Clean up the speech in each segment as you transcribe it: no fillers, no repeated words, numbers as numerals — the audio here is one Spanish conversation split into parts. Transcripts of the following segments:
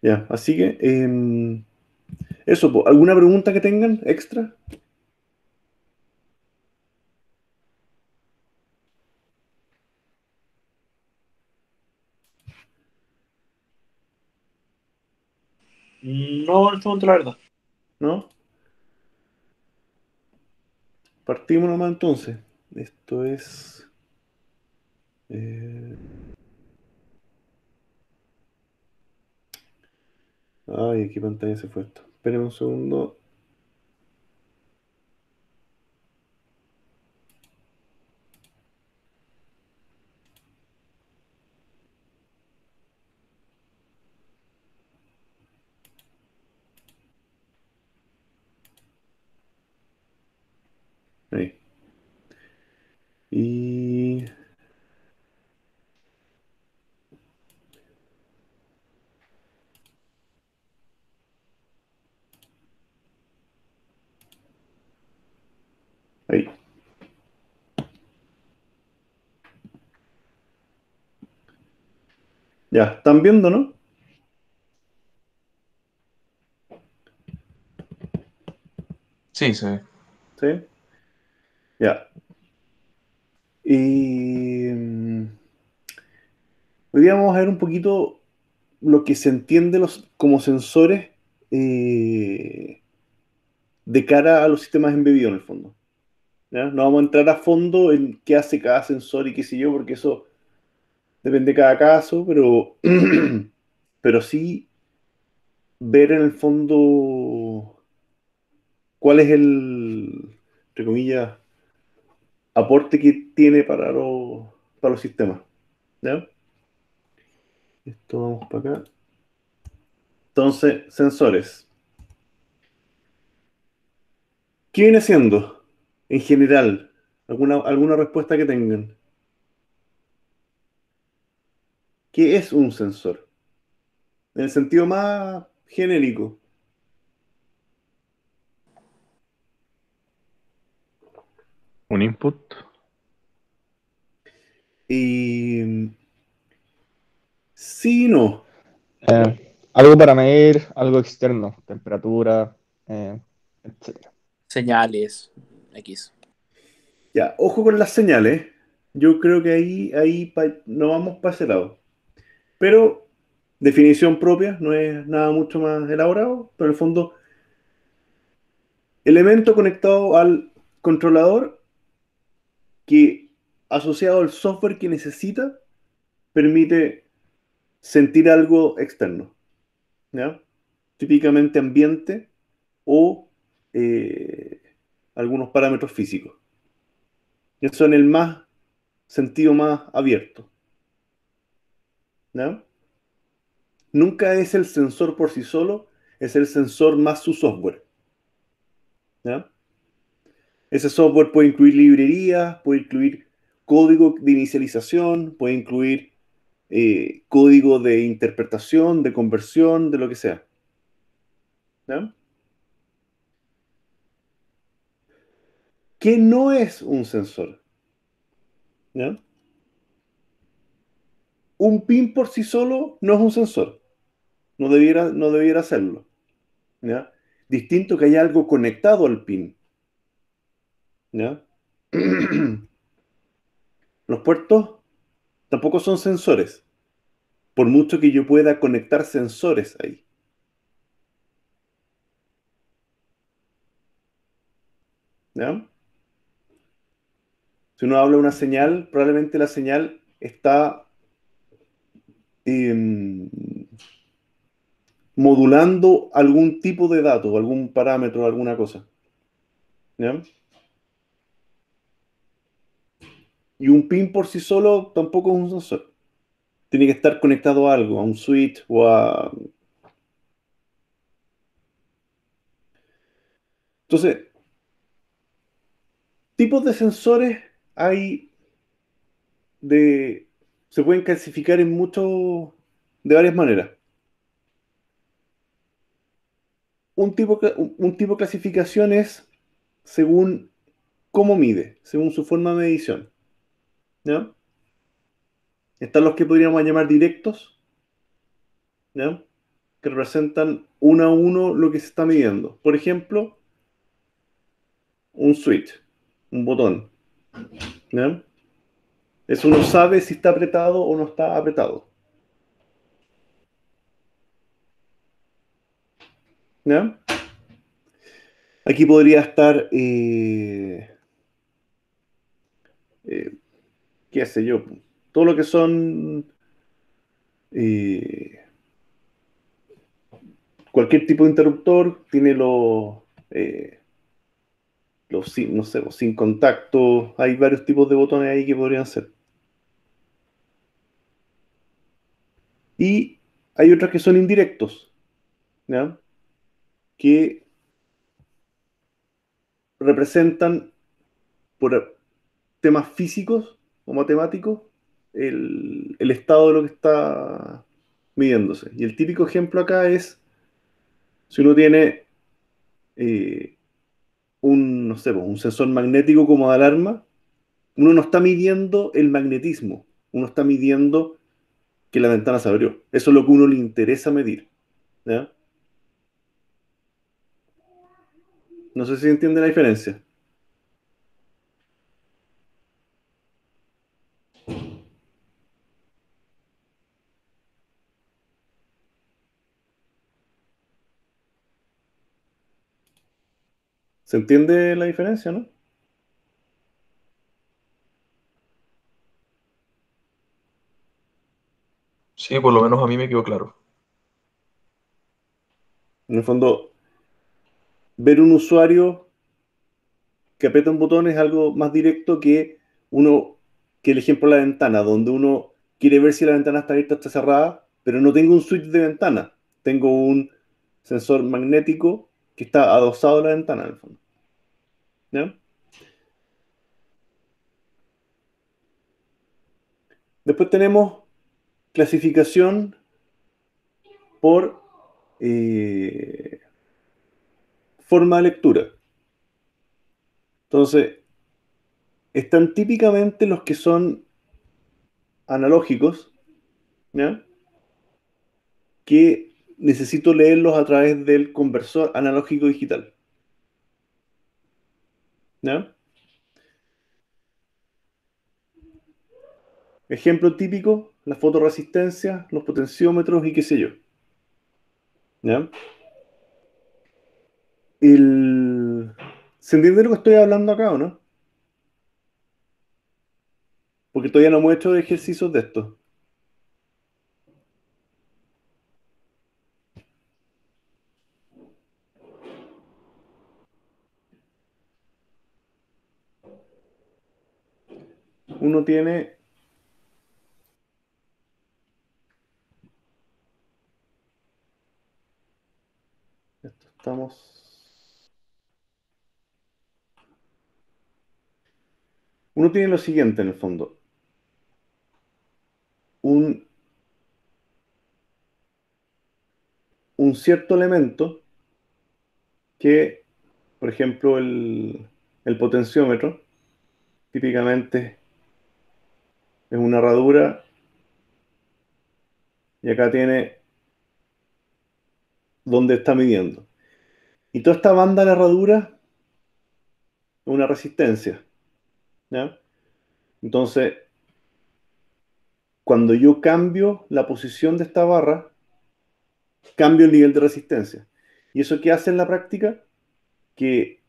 Ya, así que eso, po. ¿Alguna pregunta que tengan extra? No, en este momento, la verdad. ¿No? Partimos nomás entonces. Esto es... eh, Ay, ¿qué pantalla se fue esto? Esperen un segundo. Ahí. Y... Ahí. Ya, ¿están viendo, no? Sí, sí. Sí. Ya. Y... hoy día vamos a ver un poquito lo que se entiende como sensores eh, de cara a los sistemas embebidos en el fondo. ¿Ya? No vamos a entrar a fondo en qué hace cada sensor y qué sé yo, porque eso depende de cada caso, pero, pero sí ver en el fondo cuál es el, entre comillas, aporte que tiene para los sistemas. ¿Ya? Esto vamos para acá. Entonces, sensores. ¿Qué viene siendo en general? ¿Alguna respuesta que tengan? ¿Qué es un sensor? En el sentido más genérico. Un input. Y sí y no. Algo para medir, algo externo, temperatura, etcétera. Señales, X. Ya, ojo con las señales. Yo creo que ahí no vamos para ese lado. Pero definición propia, no es nada mucho más elaborado, pero en el fondo, elemento conectado al controlador que asociado al software que necesita permite sentir algo externo, ¿ya? Típicamente ambiente o eh, algunos parámetros físicos. Y eso en el más sentido más abierto, ¿ya? Nunca es el sensor por sí solo, es el sensor más su software, ¿ya? Ese software puede incluir librerías, puede incluir código de inicialización, puede incluir código de interpretación, de conversión, de lo que sea, ¿ya? ¿Qué no es un sensor? ¿Ya? Un pin por sí solo no es un sensor, no debiera serlo, ¿ya? Distinto que haya algo conectado al pin, ¿ya? Los puertos tampoco son sensores, por mucho que yo pueda conectar sensores ahí, ¿ya? Si uno habla de una señal, probablemente la señal está em, modulando algún tipo de dato, algún parámetro, alguna cosa, ¿ya? Y un pin por sí solo tampoco es un sensor. Tiene que estar conectado a algo, a un switch o a... Entonces, tipos de sensores hay de... se pueden clasificar en muchos... de varias maneras. Un tipo de clasificación es según cómo mide, según su forma de medición, ¿ya? Están los que podríamos llamar directos, ¿ya? que representan uno a uno lo que se está midiendo. Por ejemplo, un switch, un botón. ¿Ya? Eso uno sabe si está apretado o no está apretado. ¿Ya? Aquí podría estar, qué sé yo, todo lo que son eh, cualquier tipo de interruptor tiene no sé, los sin contacto. Hay varios tipos de botones ahí que podrían ser. Y hay otros que son indirectos, ¿ya? Que representan por temas físicos o matemáticos el estado de lo que está midiéndose. Y el típico ejemplo acá es si uno tiene no sé, pues, un sensor magnético como de alarma, uno no está midiendo el magnetismo, uno está midiendo que la ventana se abrió. Eso es lo que a uno le interesa medir. ¿Ya? No sé si entiende la diferencia. ¿Se entiende la diferencia, no? Sí, por lo menos a mí me quedó claro. En el fondo, ver un usuario que aprieta un botón es algo más directo que el ejemplo de la ventana, donde uno quiere ver si la ventana está abierta o está cerrada, pero no tengo un switch de ventana, tengo un sensor magnético que está adosado a la ventana, en el fondo. ¿Ya? Después tenemos clasificación por forma de lectura. Entonces, están típicamente los que son analógicos, ¿ya? Que necesito leerlos a través del conversor analógico digital. ¿Ya? Ejemplo típico, la fotorresistencia, los potenciómetros y qué sé yo. ¿Ya? ¿Se entiende lo que estoy hablando acá o no? Porque todavía no hemos hecho ejercicios de esto. Uno tiene... Estamos... Uno tiene lo siguiente en el fondo. Un, un cierto elemento que, por ejemplo, el potenciómetro, típicamente es una herradura y acá tiene donde está midiendo. Y toda esta banda de la herradura es una resistencia. ¿Ya? Entonces, cuando yo cambio la posición de esta barra, cambio el nivel de resistencia. ¿Y eso qué hace en la práctica? Que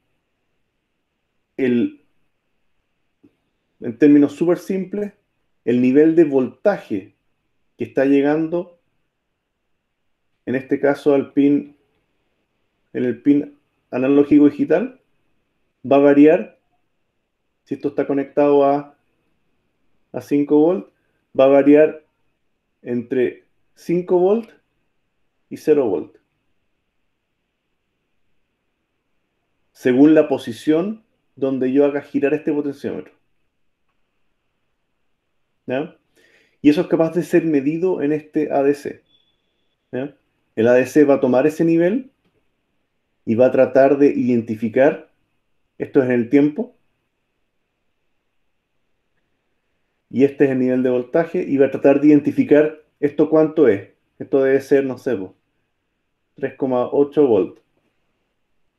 el, en términos súper simples, el nivel de voltaje que está llegando, en este caso en el pin analógico digital, va a variar, si esto está conectado a 5 volt, va a variar entre 5 volt y 0 volt, según la posición donde yo haga girar este potenciómetro. ¿Ya? Y eso es capaz de ser medido en este ADC. ¿Ya? El ADC va a tomar ese nivel y va a tratar de identificar, esto es en el tiempo, y este es el nivel de voltaje, y va a tratar de identificar esto cuánto es. Esto debe ser, no sé, po, 3,8 volt.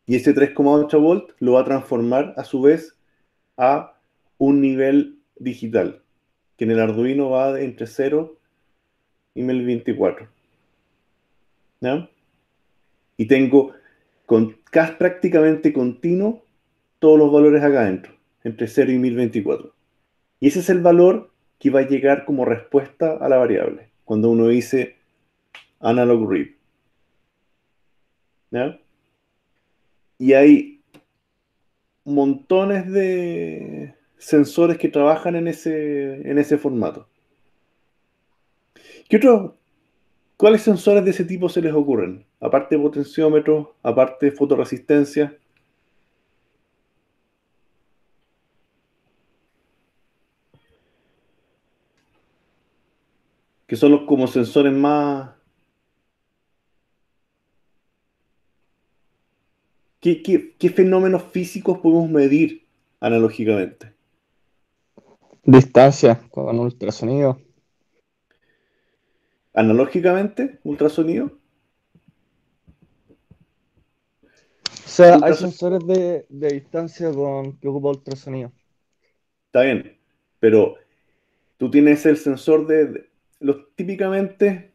Y ese 3,8 volt lo va a transformar a su vez a un nivel digital, que en el Arduino va de entre 0 y 1024. ¿Ya? Y tengo prácticamente continuo todos los valores acá adentro, entre 0 y 1024. Y ese es el valor que va a llegar como respuesta a la variable, cuando uno dice analog read. ¿Ya? Y hay montones de sensores que trabajan en ese formato. ¿Cuáles sensores de ese tipo se les ocurren? Aparte de potenciómetros, aparte de fotoresistencia. Que son los como sensores más... ¿Qué fenómenos físicos podemos medir analógicamente? Distancia con ultrasonido. Analógicamente, ultrasonido. O sea, hay Ultraso- sensores de distancia que ocupa ultrasonido. Está bien, pero tú tienes el sensor típicamente,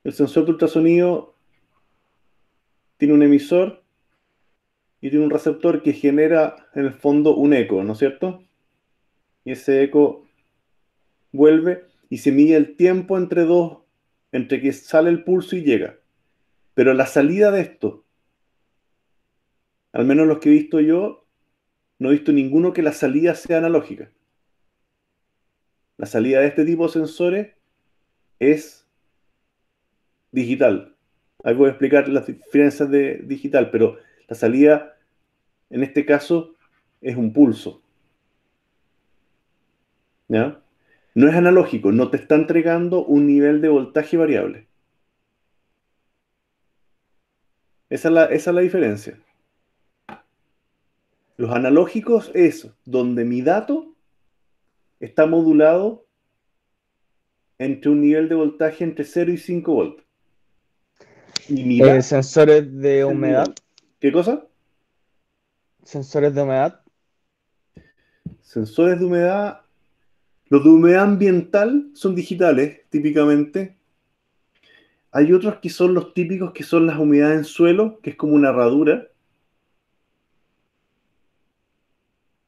el sensor de ultrasonido tiene un emisor y tiene un receptor que genera en el fondo un eco, ¿no es cierto? Y ese eco vuelve y se mide el tiempo entre que sale el pulso y llega. Pero la salida de esto, al menos los que he visto yo, no he visto ninguno que la salida sea analógica. La salida de este tipo de sensores es digital. Ahí voy a explicar las diferencias de digital, pero la salida en este caso es un pulso. ¿Ya? No es analógico, no te está entregando un nivel de voltaje variable. Esa es la diferencia. Los analógicos es donde mi dato está modulado entre un nivel de voltaje entre 0 y 5 volts. Y mi dato Sensores de es el humedad. nivel. ¿Qué cosa? Sensores de humedad. Sensores de humedad. Los de humedad ambiental son digitales, típicamente. Hay otros que son los típicos, que son las humedades en suelo, que es como una herradura,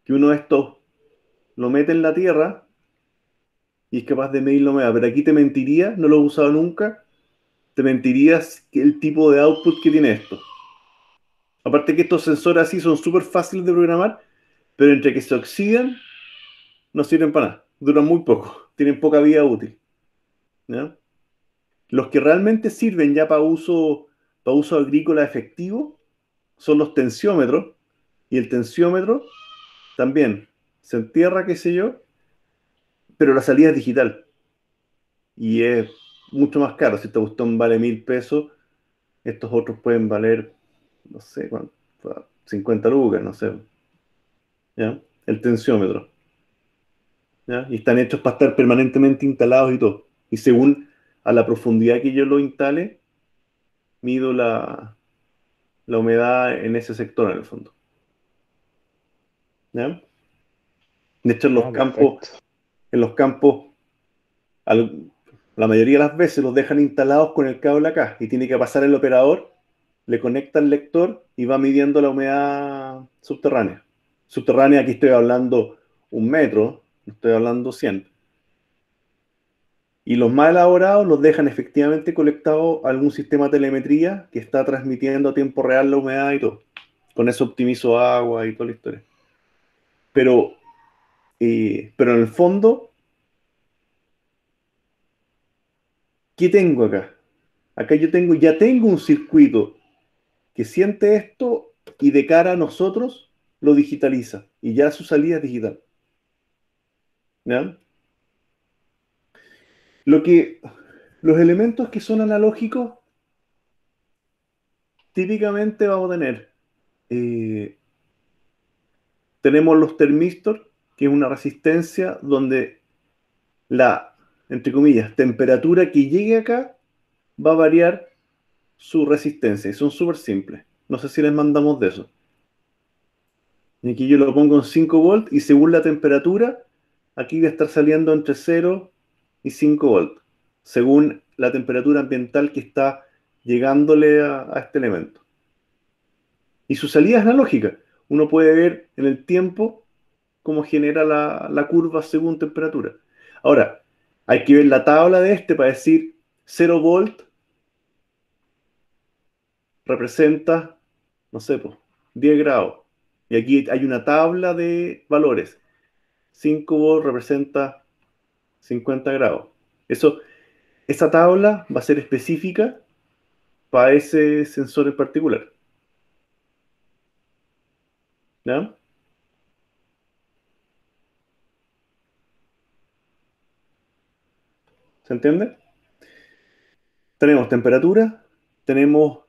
que uno de estos lo mete en la tierra y es capaz de medir la humedad. Pero aquí te mentiría, no lo he usado nunca, te mentirías que el tipo de output que tiene esto. Aparte que estos sensores así son súper fáciles de programar, pero entre que se oxidan, no sirven para nada. Duran muy poco, tienen poca vida útil. ¿Ya? Los que realmente sirven ya para uso agrícola efectivo son los tensiómetros. Y el tensiómetro también se entierra, qué sé yo, pero la salida es digital. Y es mucho más caro. Si este botón vale 1.000 pesos, estos otros pueden valer, no sé cuánto, 50 lucas, no sé. ¿Ya? El tensiómetro. ¿Ya? Y están hechos para estar permanentemente instalados y todo. Y según a la profundidad que yo lo instale, mido la humedad en ese sector en el fondo. ¿Ya? De hecho, Ah, perfecto. en los campos, al- la mayoría de las veces los dejan instalados con el cable acá y tiene que pasar el operador, le conecta el lector y va midiendo la humedad subterránea. Subterránea, aquí estoy hablando 1 metro, no estoy hablando 100. Y los más elaborados los dejan efectivamente conectados a algún sistema de telemetría que está transmitiendo a tiempo real la humedad y todo. Con eso optimizo agua y toda la historia. Pero, pero en el fondo, ¿qué tengo acá? Acá ya tengo un circuito que siente esto y de cara a nosotros lo digitaliza. Y ya su salida es digital. ¿Ya? Lo que, los elementos que son analógicos, típicamente vamos a eh, tenemos los termistors, que es una resistencia donde la, entre comillas, temperatura que llegue acá va a variar su resistencia y son súper simples. No sé si les mandamos de eso. Y aquí yo lo pongo en 5 volts y según la temperatura, aquí va a estar saliendo entre 0 y 5 volts, según la temperatura ambiental que está llegándole a este elemento. Y su salida es analógica. Uno puede ver en el tiempo cómo genera la curva según temperatura. Ahora, hay que ver la tabla de este para decir 0 volt representa, no sé, pues, 10 grados. Y aquí hay una tabla de valores. 5 volts representa 50 grados. Esa tabla va a ser específica para ese sensor en particular. ¿Ya? ¿Se entiende? Tenemos temperatura, tenemos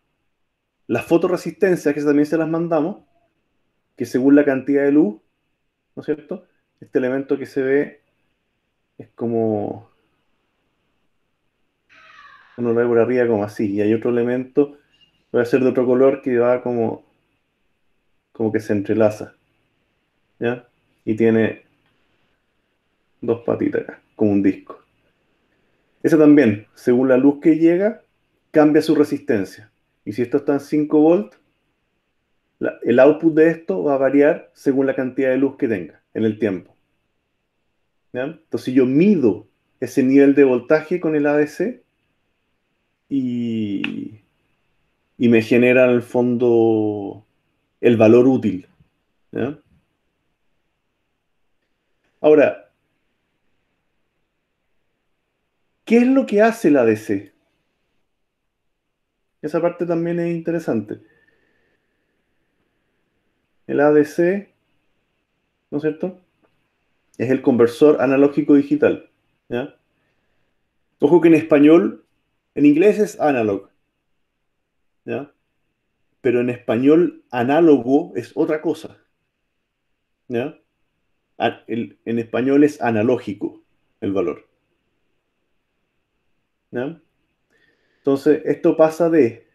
la fotorresistencia, que también se las mandamos, que según la cantidad de luz, ¿no es cierto? Este elemento que se ve es como, uno lo ve por arriba como así, y hay otro elemento, puede ser de otro color que va como que se entrelaza, ¿ya? Y tiene dos patitas acá, como un disco. Ese también, según la luz que llega, cambia su resistencia. Y si esto está en 5 volts, el output de esto va a variar según la cantidad de luz que tenga en el tiempo. ¿Ya? Entonces yo mido ese nivel de voltaje con el ADC y, y me genera en el fondo el valor útil. ¿Ya? Ahora, ¿qué es lo que hace el ADC? Esa parte también es interesante. El ADC, ¿no es cierto? Es el conversor analógico digital. ¿Ya? Ojo que en español, en inglés es analog, ¿ya? Pero en español análogo es otra cosa, ¿ya? En español es analógico el valor, ¿ya? Entonces, esto pasa de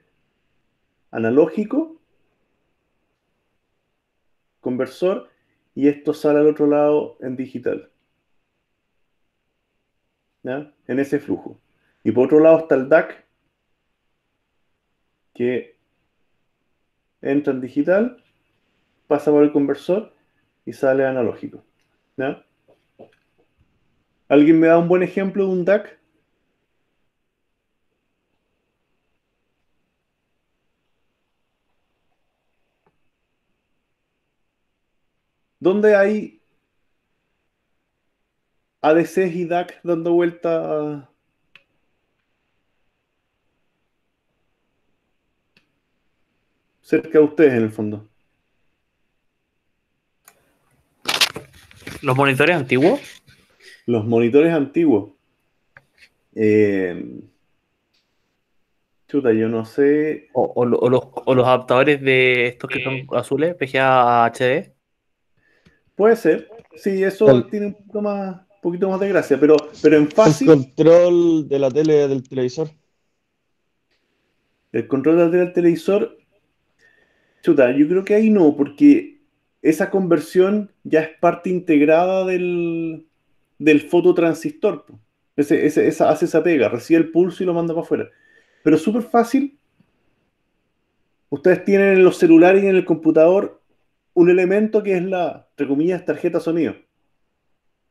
analógico, conversor, y esto sale al otro lado en digital, ¿ya? En ese flujo. Y por otro lado está el DAC, que entra en digital, pasa por el conversor y sale analógico, ¿ya? ¿Alguien me da un buen ejemplo de un DAC? ¿Dónde hay ADCs y DAC dando vuelta cerca de ustedes en el fondo? Los monitores antiguos. Los monitores antiguos. Eh, chuta, yo no sé. O los adaptadores de estos que son azules, PGA a HD. Puede ser. Sí, eso El, tiene un poquito más de gracia, pero en el fácil, control de la tele del televisor. el control del televisor, chuta, yo creo que ahí no, porque esa conversión ya es parte integrada del fototransistor, po. Hace esa pega, recibe el pulso y lo manda para afuera. Pero súper fácil. Ustedes tienen en los celulares y en el computador un elemento que es la, entre comillas, tarjeta sonido.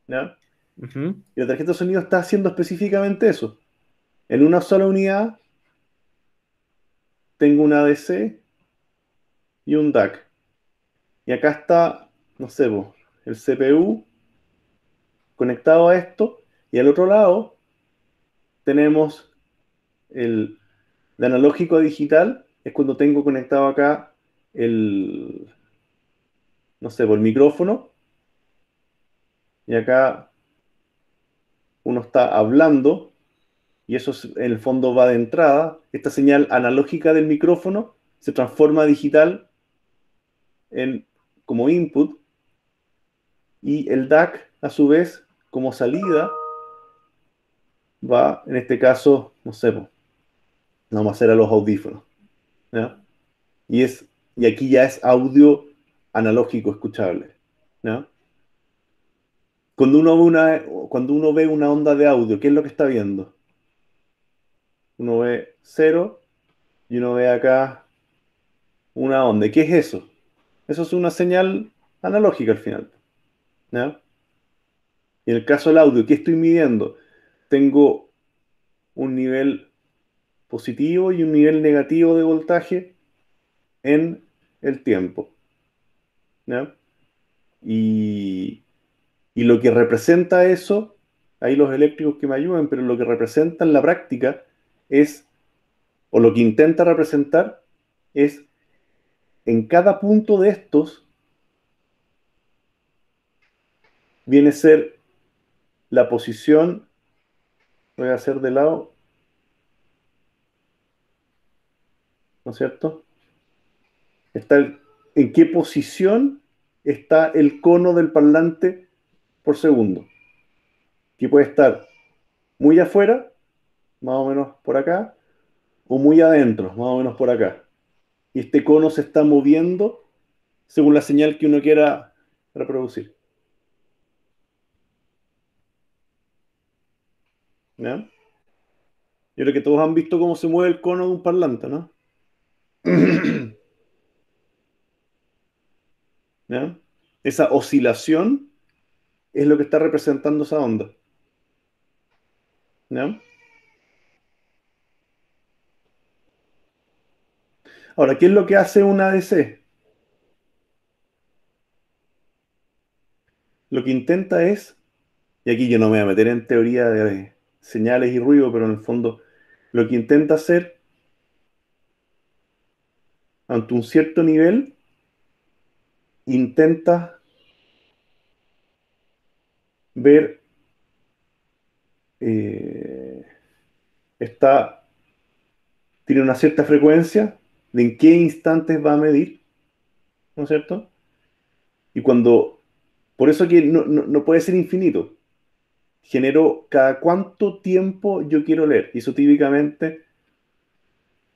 ¿Ya? Ujú. Y la tarjeta de sonido está haciendo específicamente eso. En una sola unidad tengo un ADC y un DAC. Y acá está, no sé, po, el CPU conectado a esto. Y al otro lado tenemos el de analógico a digital. Es cuando tengo conectado acá el, no sé, por el micrófono. Y acá uno está hablando. Y eso en el fondo va de entrada. Esta señal analógica del micrófono se transforma a digital como input y el DAC a su vez como salida va, en este caso, no sé, vamos a hacer a los audífonos, ¿ya? Y aquí ya es audio analógico escuchable, ¿ya? Cuando uno ve una onda de audio, ¿qué es lo que está viendo? Uno ve cero y uno ve acá una onda. ¿Y qué es eso? Eso es una señal analógica al final, ¿ya? Y en el caso del audio, ¿qué estoy midiendo? Tengo un nivel positivo y un nivel negativo de voltaje en el tiempo, ¿ya? Y, y lo que representa eso, hay los eléctricos que me ayudan, pero lo que representa en la práctica es, o lo que intenta representar, es en cada punto de estos viene a ser la posición, voy a hacer de lado, ¿no es cierto? En qué posición está el cono del parlante por segundo, que puede estar muy afuera, más o menos por acá, o muy adentro, más o menos por acá. Y este cono se está moviendo según la señal que uno quiera reproducir, ¿ya? Yo creo que todos han visto cómo se mueve el cono de un parlante, ¿no? ¿Ya? Esa oscilación es lo que está representando esa onda, ¿ya? Ahora, ¿qué es lo que hace un ADC? Lo que intenta es, y aquí yo no me voy a meter en teoría de señales y ruido, pero en el fondo lo que intenta hacer ante un cierto nivel, intenta ver, eh, está, tiene una cierta frecuencia de en qué instantes va a medir, ¿no es cierto? Y por eso que no puede ser infinito. Genero cada cuánto tiempo yo quiero leer. Y eso típicamente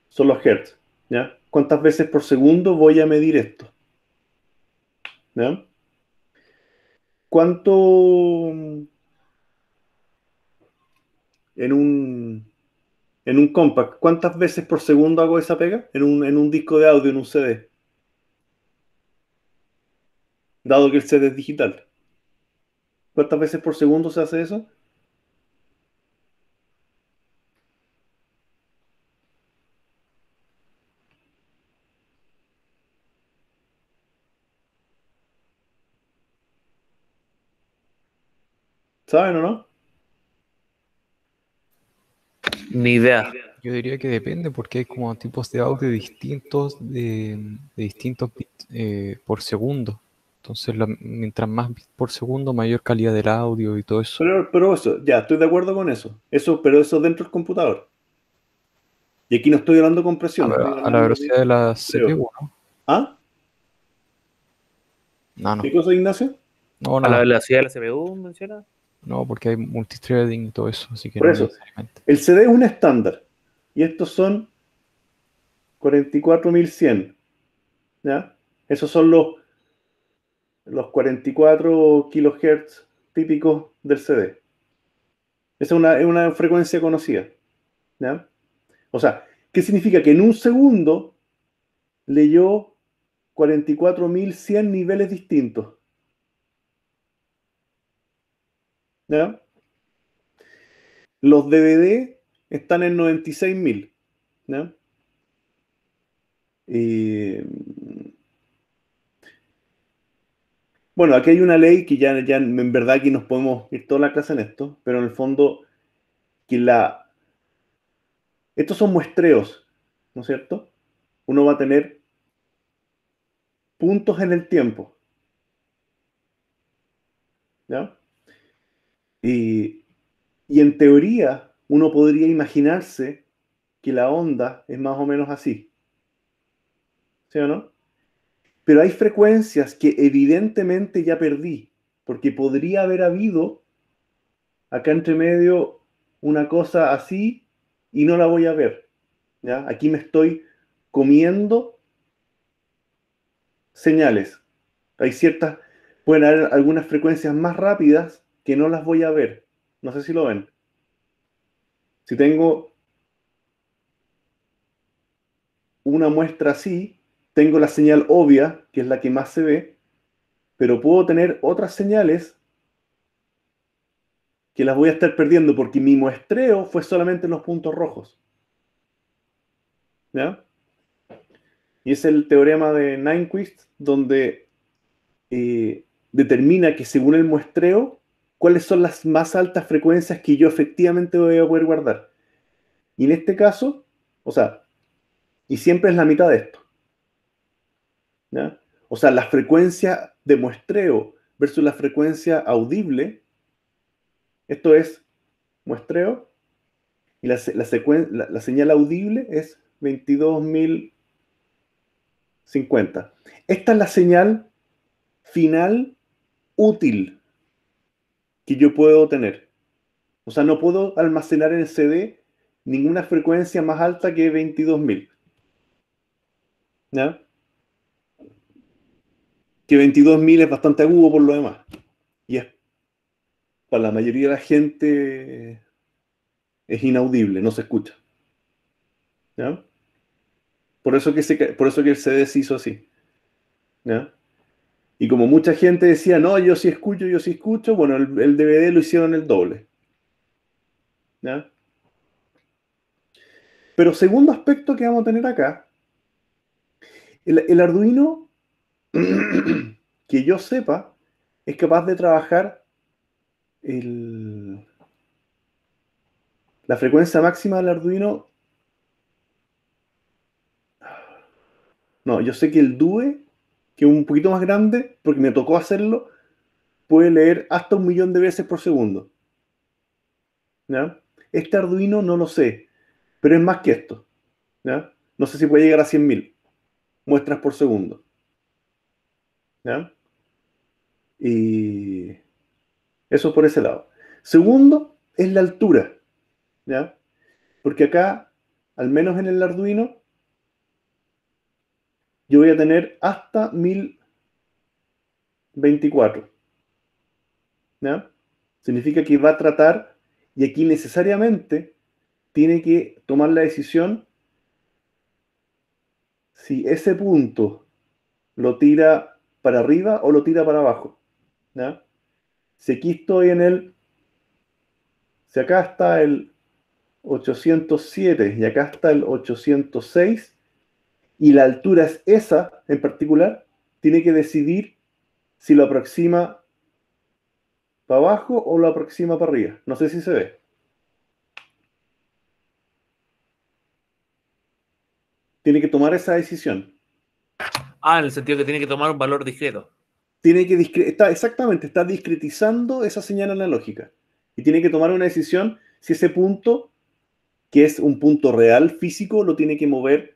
son los hertz, ¿ya? ¿Cuántas veces por segundo voy a medir esto? ¿Ya? ¿Cuánto en un compact, cuántas veces por segundo hago esa pega? En un disco de audio, en un CD, dado que el CD es digital. ¿Cuántas veces por segundo se hace eso? ¿Saben o no? Ni idea. Yo diría que depende porque hay como tipos de audio distintos de distintos bits por segundo. Entonces, mientras más bits por segundo, mayor calidad del audio y todo eso. Pero eso, ya, estoy de acuerdo con eso. Pero eso dentro del computador. Y aquí no estoy hablando de compresión, estoy A la hablando velocidad de la creo. CPU, ¿no? ¿Ah? No, no. ¿Qué cosa, Ignacio? No, A la nada. velocidad de la CPU, menciona. No, porque hay multithreading y todo eso, así que Por no eso, necesariamente. el CD es un estándar. Y estos son 44.100, ¿ya? Esos son los 44 kilohertz típicos del CD. Esa es una frecuencia conocida, ¿ya? O sea, ¿qué significa? Que en un segundo leyó 44.100 niveles distintos, ¿ya? Los DVD están en 96.000, ¿ya? Y, bueno, aquí hay una ley que ya en verdad aquí nos podemos ir toda la clase en esto, pero en el fondo que estos son muestreos, ¿no es cierto? Uno va a tener puntos en el tiempo, ¿ya? Y, y en teoría uno podría imaginarse que la onda es más o menos así, ¿sí o no? Pero hay frecuencias que evidentemente ya perdí, porque podría haber habido acá entre medio una cosa así y no la voy a ver, ¿ya? Aquí me estoy comiendo señales. Pueden haber algunas frecuencias más rápidas que no las voy a ver. No sé si lo ven. Si tengo una muestra así, tengo la señal obvia, que es la que más se ve, pero puedo tener otras señales que las voy a estar perdiendo porque mi muestreo fue solamente en los puntos rojos. ¿Ya? Y es el teorema de Nyquist, donde determina que según el muestreo, cuáles son las más altas frecuencias que yo efectivamente voy a poder guardar. Y en este caso, o sea, y siempre es la mitad de esto. ¿Ya? O sea, la frecuencia de muestreo versus la frecuencia audible, esto es muestreo, y la señal audible es 22.050. Esta es la señal final útil que yo puedo tener. O sea, no puedo almacenar en el CD ninguna frecuencia más alta que 22.000. ¿Ya? Que 22.000 es bastante agudo por lo demás. Y es, para la mayoría de la gente es inaudible, no se escucha. ¿Ya? Por eso que el CD se hizo así. ¿Ya? Y como mucha gente decía, no, yo sí escucho, bueno, el DVD lo hicieron el doble. ¿Ya? Pero segundo aspecto que vamos a tener acá, el Arduino, que yo sepa, es capaz de trabajar la frecuencia máxima del Arduino. No, yo sé que el DUE, que es un poquito más grande, porque me tocó hacerlo, puede leer hasta 1.000.000 de veces por segundo. ¿Ya? Este Arduino no lo sé, pero es más que esto. ¿Ya? No sé si puede llegar a 100.000 muestras por segundo. ¿Ya? Y eso por ese lado. Segundo, es la altura. ¿Ya? Porque acá, al menos en el Arduino, yo voy a tener hasta 1024. ¿Ya? Significa que va a tratar, y aquí necesariamente tiene que tomar la decisión si ese punto lo tira para arriba o lo tira para abajo. ¿Ya? Si aquí estoy si acá está el 807 y acá está el 806, y la altura es esa en particular, tiene que decidir si lo aproxima para abajo o lo aproxima para arriba. No sé si se ve. Tiene que tomar esa decisión. Ah, en el sentido que tiene que tomar un valor discreto. Exactamente, está discretizando esa señal analógica. Y tiene que tomar una decisión si ese punto, que es un punto real físico, lo tiene que mover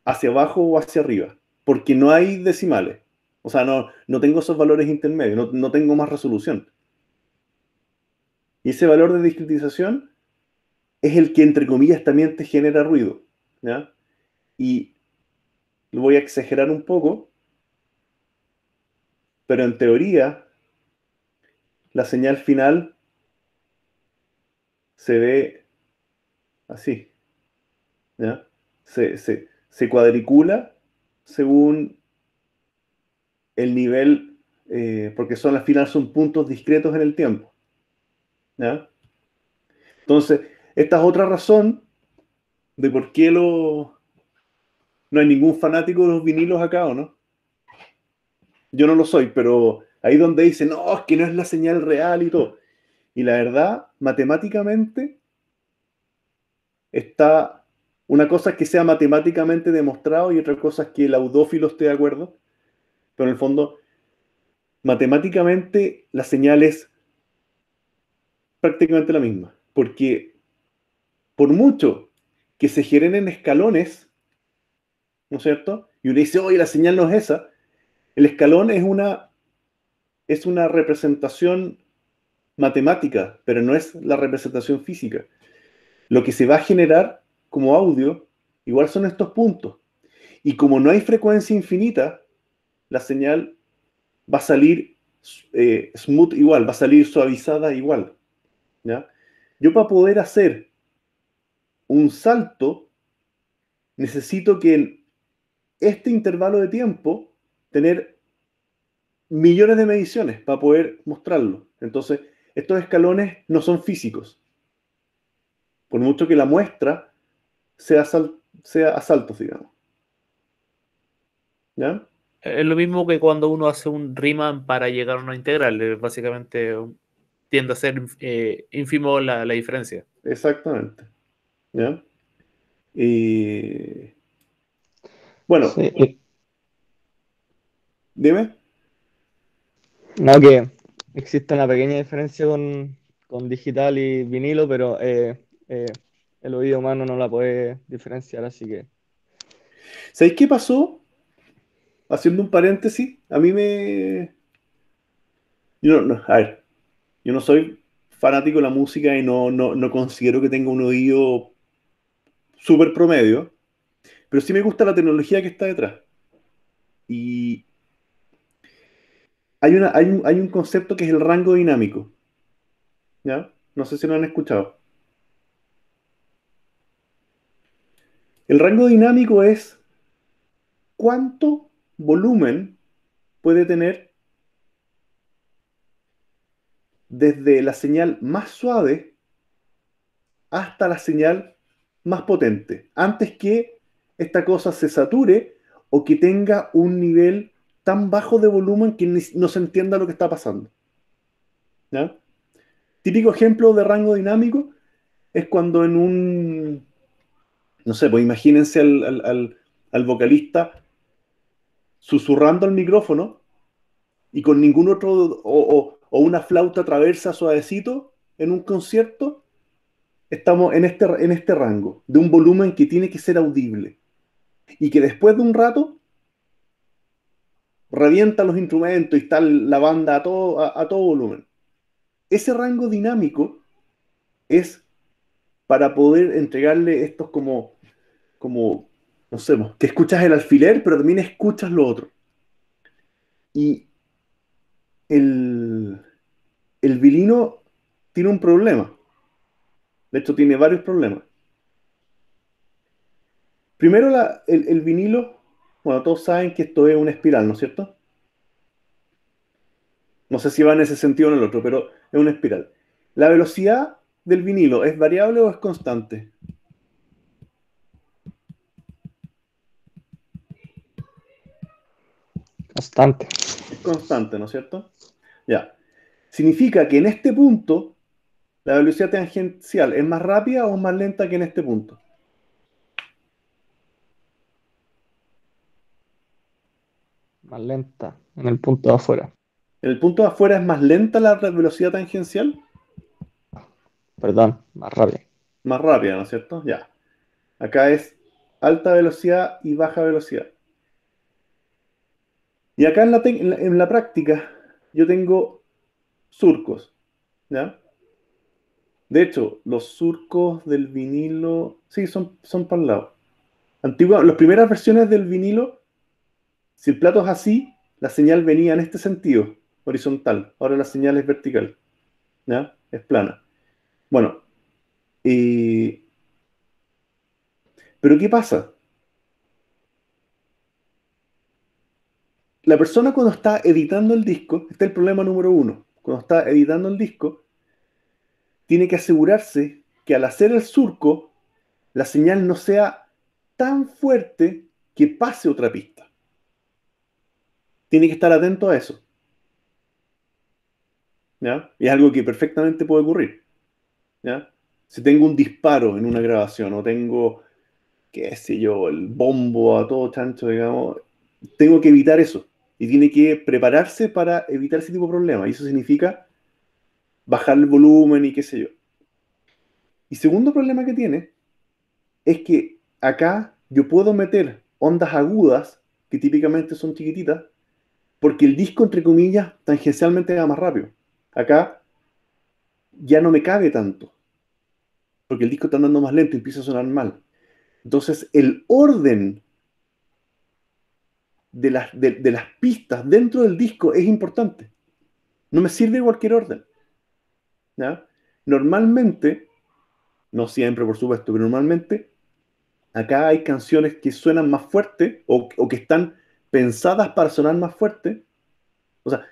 hacia abajo o hacia arriba. Porque no hay decimales. O sea, no tengo esos valores intermedios, no tengo más resolución. Y ese valor de discretización es el que, entre comillas, también te genera ruido. ¿Ya? Y lo voy a exagerar un poco, pero en teoría, la señal final se ve así. ¿Ya? Se cuadricula según el nivel, porque al final son puntos discretos en el tiempo. ¿Ya? Entonces, esta es otra razón de por qué no hay ningún fanático de los vinilos acá, ¿o no? Yo no lo soy, pero ahí donde dicen, no, es que no es la señal real y todo. Y la verdad, matemáticamente, está una cosa es que sea matemáticamente demostrado y otra cosa es que el audófilo esté de acuerdo, pero en el fondo, matemáticamente, la señal es prácticamente la misma, porque por mucho que se generen escalones, ¿no es cierto? Y uno dice, oye, la señal no es esa. El escalón es una representación matemática, pero no es la representación física. Lo que se va a generar como audio igual son estos puntos. Y como no hay frecuencia infinita, la señal va a salir smooth igual, va a salir suavizada igual. ¿Ya? Yo para poder hacer un salto, necesito que en este intervalo de tiempo tener millones de mediciones para poder mostrarlo. Entonces, estos escalones no son físicos. Por mucho que la muestra sea a saltos, digamos. ¿Ya? Es lo mismo que cuando uno hace un Riemann para llegar a una integral. Básicamente tiende a ser ínfimo la diferencia. Exactamente. ¿Ya? Y bueno, Sí, dime. no, que existe una pequeña diferencia con digital y vinilo, pero el oído humano no la puede diferenciar, así que ¿Sabéis qué pasó? Haciendo un paréntesis, a mí me... a ver, yo no soy fanático de la música y no considero que tenga un oído súper promedio, pero sí me gusta la tecnología que está detrás. Y hay un concepto que es el rango dinámico, ¿ya? No sé si lo han escuchado. El rango dinámico es cuánto volumen puede tener desde la señal más suave hasta la señal más potente, antes que esta cosa se sature o que tenga un nivel tan bajo de volumen que no se entienda lo que está pasando. ¿Ya? Típico ejemplo de rango dinámico es cuando en un, no sé, pues imagínense al vocalista susurrando al micrófono y con ningún otro, o una flauta traversa suavecito en un concierto, estamos en este rango de un volumen que tiene que ser audible y que después de un rato revienta los instrumentos y está la banda a todo volumen. Ese rango dinámico es para poder entregarle estos como no sé, que escuchas el alfiler, pero también escuchas lo otro. Y el, el vinilo tiene un problema. De hecho, tiene varios problemas. Primero, el vinilo, bueno, todos saben que esto es una espiral, ¿no es cierto? No sé si va en ese sentido o en el otro, pero es una espiral. ¿La velocidad del vinilo es variable o es constante? bastante. Es constante, ¿no es cierto? Ya. Significa que en este punto la velocidad tangencial es más rápida o más lenta que en este punto. Más lenta en el punto de afuera. En el punto de afuera es más lenta la velocidad tangencial, Perdón, más rápido. más rápida, ¿no es cierto? Ya. Acá es alta velocidad y baja velocidad. Y acá en la práctica yo tengo surcos, ¿ya? De hecho, los surcos del vinilo, sí, son para el lado. Las primeras versiones del vinilo, si el plato es así, la señal venía en este sentido, horizontal. Ahora la señal es vertical, ¿ya? Es plana. Bueno, pero ¿qué pasa? La persona cuando está editando el disco, este es el problema número uno. Cuando está editando el disco, tiene que asegurarse que al hacer el surco, la señal no sea tan fuerte que pase otra pista. Tiene que estar atento a eso. ¿Ya? Y es algo que perfectamente puede ocurrir. ¿Ya? Si tengo un disparo en una grabación o tengo, qué sé yo, el bombo a todo chancho, digamos, tengo que evitar eso. Y tiene que prepararse para evitar ese tipo de problemas. Y eso significa bajar el volumen y qué sé yo. Y segundo problema que tiene es que acá yo puedo meter ondas agudas, que típicamente son chiquititas, porque el disco, entre comillas, tangencialmente va más rápido. Acá ya no me cabe tanto, porque el disco está andando más lento y empieza a sonar mal. Entonces, el orden de las pistas dentro del disco es importante. No me sirve cualquier orden. ¿Ya? Normalmente, no siempre por supuesto, pero normalmente acá hay canciones que suenan más fuerte o que están pensadas para sonar más fuerte. O sea,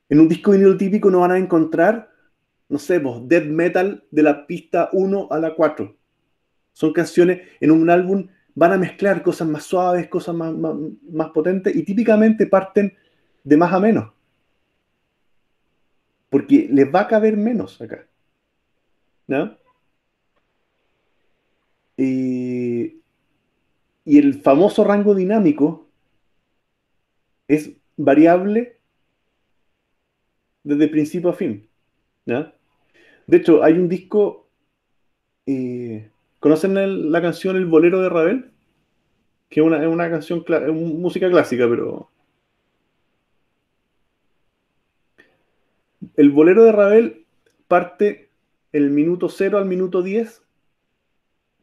en un disco vinilo típico no van a encontrar, no sé, pues, death metal de la pista 1 a la 4. Son canciones, en un álbum van a mezclar cosas más suaves, cosas más potentes, y típicamente parten de más a menos. Porque les va a caber menos acá. ¿No? Y el famoso rango dinámico es variable desde principio a fin. ¿Ya? De hecho, hay un disco. ¿Conocen la canción El Bolero de Ravel? Que es una canción, es música clásica, pero. El Bolero de Ravel parte el minuto 0 al minuto 10.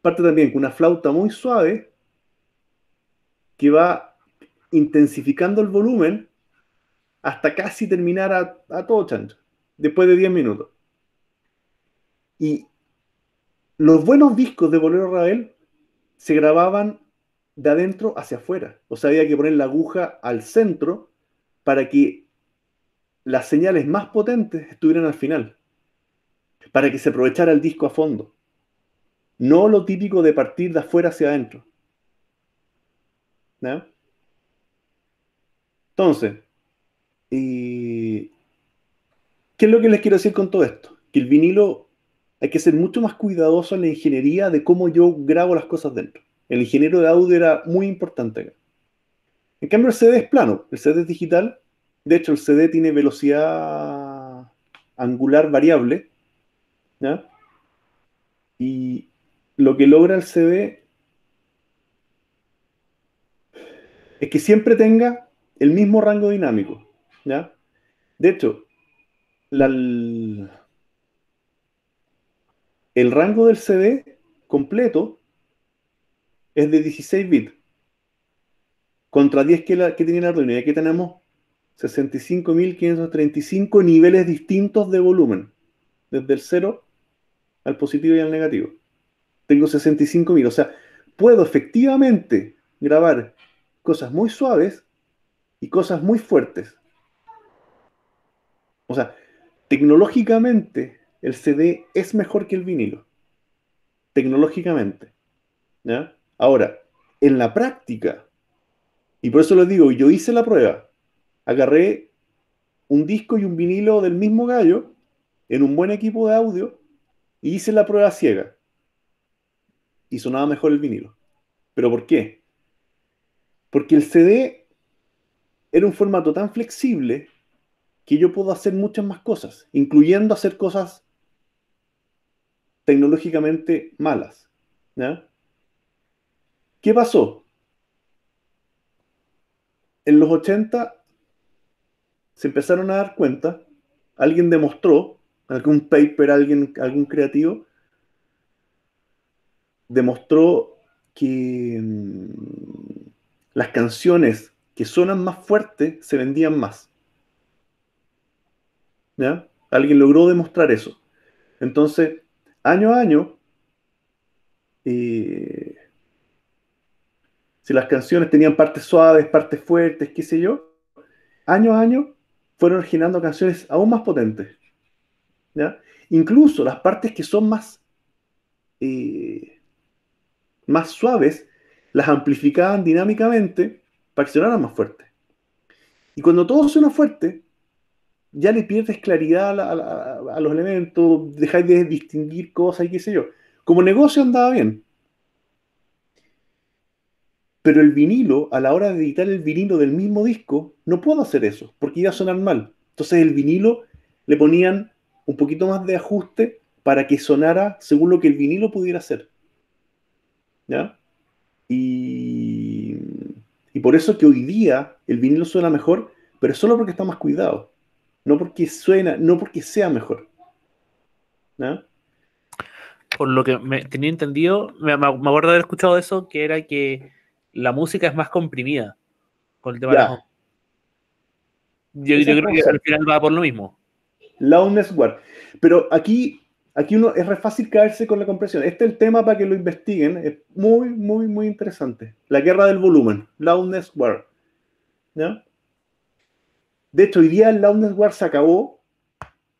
Parte también con una flauta muy suave que va intensificando el volumen hasta casi terminar a todo chancho, después de 10 minutos. Y los buenos discos de Bolero Ravel se grababan de adentro hacia afuera. O sea, había que poner la aguja al centro para que las señales más potentes estuvieran al final, para que se aprovechara el disco a fondo. No lo típico de partir de afuera hacia adentro. ¿No? Entonces, ¿qué es lo que les quiero decir con todo esto? Que el vinilo hay que ser mucho más cuidadoso en la ingeniería de cómo yo grabo las cosas dentro. El ingeniero de audio era muy importante acá. En cambio, el CD es plano, el CD es digital. De hecho, el CD tiene velocidad angular variable. ¿Ya? Y lo que logra el CD es que siempre tenga el mismo rango dinámico. ¿Ya? De hecho, el rango del CD completo es de 16 bits contra 10 que tiene el Arduino. Y aquí tenemos 65.535 niveles distintos de volumen, desde el 0 al positivo y al negativo. Tengo 65.000, o sea, puedo efectivamente grabar cosas muy suaves y cosas muy fuertes. O sea, tecnológicamente el CD es mejor que el vinilo. Tecnológicamente. ¿Ya? Ahora, en la práctica, y por eso les digo, yo hice la prueba, agarré un disco y un vinilo del mismo gallo en un buen equipo de audio y hice la prueba ciega. Y sonaba mejor el vinilo. ¿Pero por qué? Porque el CD era un formato tan flexible que yo puedo hacer muchas más cosas, incluyendo hacer cosas tecnológicamente malas. ¿Ya? ¿Qué pasó? En los 80 se empezaron a dar cuenta, alguien demostró, algún paper, algún creativo, demostró que las canciones que suenan más fuertes se vendían más. ¿Ya? Alguien logró demostrar eso. Entonces, año a año, si las canciones tenían partes suaves, partes fuertes, qué sé yo, año a año fueron generando canciones aún más potentes. ¿Ya? Incluso las partes que son más suaves, las amplificaban dinámicamente para que sonaran más fuertes. Y cuando todo suena fuerte, ya le pierdes claridad a los elementos, dejáis de distinguir cosas y qué sé yo. Como negocio andaba bien. Pero el vinilo, a la hora de editar el vinilo del mismo disco, no puedo hacer eso, porque iba a sonar mal. Entonces el vinilo le ponían un poquito más de ajuste para que sonara según lo que el vinilo pudiera hacer. ¿Ya? Y por eso que hoy día el vinilo suena mejor, pero solo porque está más cuidado. No porque sea mejor. ¿Ya? por lo que tenía entendido, me acuerdo de haber escuchado eso, que era que la música es más comprimida con el tema de las Ya, ondas. Yo ese es el creo que al concepto. final va por lo mismo. Loudness War. Pero aquí uno es re fácil caerse con la compresión. Este es el tema para que lo investiguen. Es muy, muy, muy interesante. La guerra del volumen. Loudness War. ¿Ya? De hecho, hoy día el Loudness War se acabó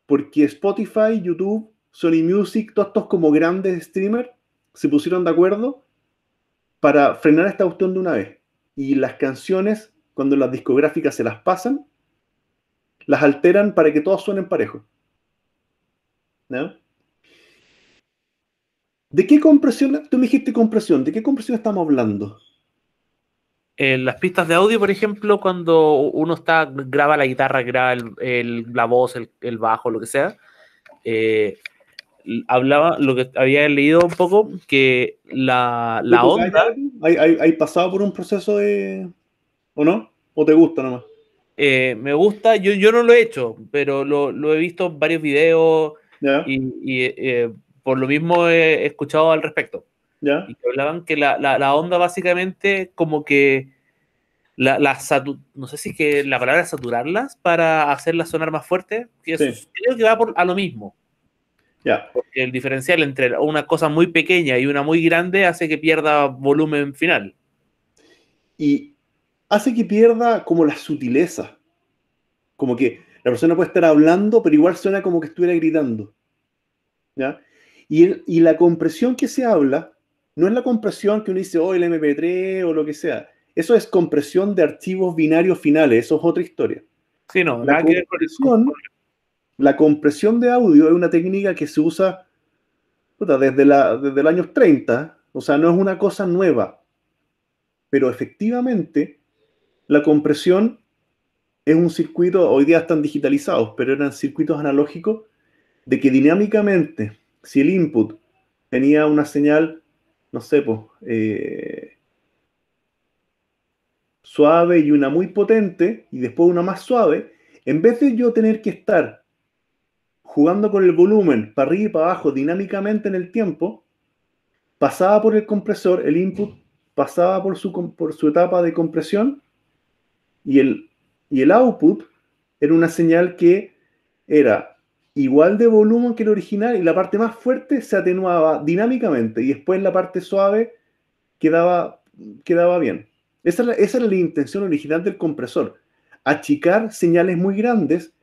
porque Spotify, YouTube, Sony Music, todos estos como grandes streamers se pusieron de acuerdo para frenar esta cuestión de una vez. Y las canciones, cuando las discográficas se las pasan, las alteran para que todas suenen parejo. ¿Ya? ¿De qué compresión? Tú me dijiste compresión. ¿De qué compresión estamos hablando? Las pistas de audio, por ejemplo, cuando uno graba la guitarra, graba la voz, el bajo, lo que sea, eh, hablaba, lo que había leído un poco, que ¿Tú la tocas ya onda, algo? ¿Hay pasado por un proceso de... ¿O no? ¿O te gusta nomás? me gusta, yo no lo he hecho, pero lo he visto en varios videos ¿Ya? y por lo mismo he escuchado al respecto. ¿Ya? Y que hablaban que la onda básicamente como que no sé si es que la palabra es saturarlas para hacerlas sonar más fuertes, que eso Sí. creo que va a lo mismo, Ya. porque el diferencial entre una cosa muy pequeña y una muy grande hace que pierda volumen final. Y hace que pierda como la sutileza. Como que la persona puede estar hablando, pero igual suena como que estuviera gritando. ¿Ya? Y la compresión que se habla no es la compresión que uno dice, oh, el MP3 o lo que sea. Eso es compresión de archivos binarios finales, eso es otra historia. Sí, no, La nada que ver con compresión, la compresión de audio es una técnica que se usa puta, desde los años 30, o sea, no es una cosa nueva, pero efectivamente la compresión es un circuito, hoy día están digitalizados, pero eran circuitos analógicos de que dinámicamente, si el input tenía una señal, no sé, pues, suave y una muy potente, y después una más suave, en vez de yo tener que estar jugando con el volumen para arriba y para abajo dinámicamente en el tiempo, pasaba por el compresor, el input pasaba por su etapa de compresión y el output era una señal que era igual de volumen que el original y la parte más fuerte se atenuaba dinámicamente y después la parte suave quedaba, quedaba bien. Esa era la intención original del compresor, achicar señales muy grandes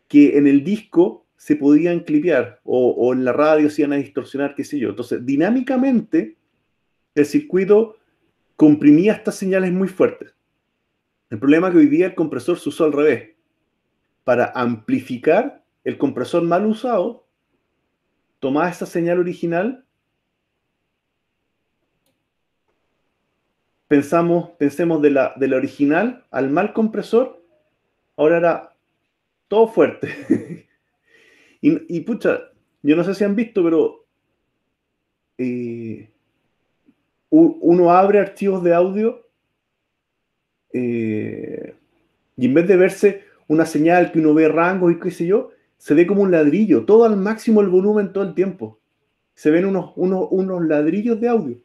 que en el disco se podían clipear o en la radio se iban a distorsionar, qué sé yo. Entonces, dinámicamente, el circuito comprimía estas señales muy fuertes. El problema es que hoy día el compresor se usó al revés. Para amplificar, el compresor mal usado tomaba esa señal original, pensemos de la original al mal compresor, ahora era todo fuerte. Y pucha, yo no sé si han visto, pero eh, uno abre archivos de audio eh, y en vez de verse una señal que uno ve rangos y qué sé yo, se ve como un ladrillo, todo al máximo el volumen todo el tiempo. Se ven unos ladrillos de audio.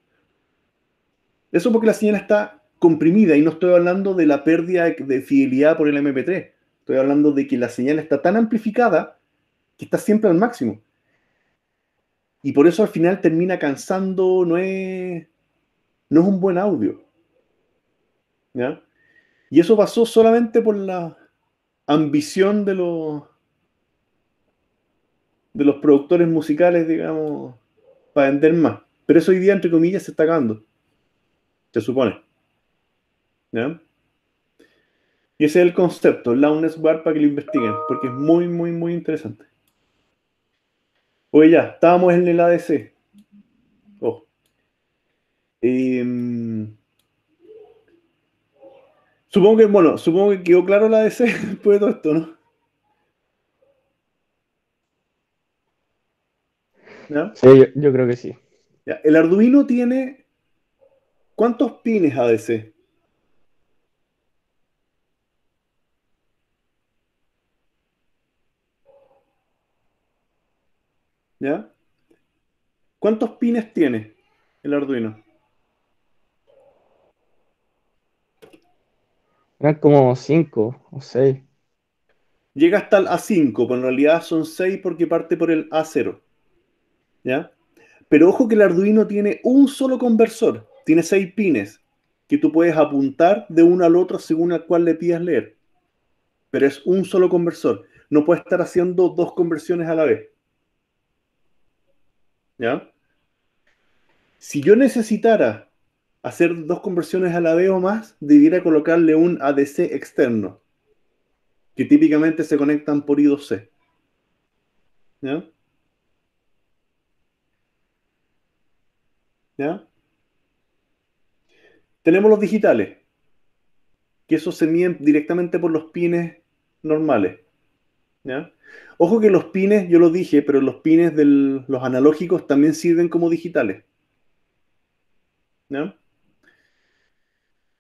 Eso porque la señal está comprimida y no estoy hablando de la pérdida de fidelidad por el MP3. Estoy hablando de que la señal está tan amplificada que está siempre al máximo. Y por eso al final termina cansando, no es un buen audio. ¿Ya? Y eso pasó solamente por la ambición de los productores musicales, digamos, para vender más. Pero eso hoy día, entre comillas, se está acabando, se supone. ¿Ya? Y ese es el concepto, Loudness Bar, para que lo investiguen, porque es muy, muy, muy interesante. Oye, ya, estábamos en el ADC. Oh. Supongo que quedó claro el ADC después de todo esto, ¿no? ¿Ya? Sí, yo creo que sí. Ya, el Arduino tiene ¿cuántos pines ADC? ¿Ya? ¿Cuántos pines tiene el Arduino? Eran como 5 o 6. Llega hasta el A5, pero en realidad son 6 porque parte por el A0. ¿Ya? Pero ojo que el Arduino tiene un solo conversor, tiene 6 pines que tú puedes apuntar de uno al otro según al cual le pidas leer. Pero es un solo conversor. No puedes estar haciendo dos conversiones a la vez. ¿Ya? Si yo necesitara hacer dos conversiones a la vez o más, debiera colocarle un ADC externo, que típicamente se conectan por I2C. ¿Ya? ¿Ya? Tenemos los digitales, que esos se miden directamente por los pines normales. ¿Ya? Ojo que los pines, yo lo dije, pero los pines de los analógicos también sirven como digitales. ¿Ya?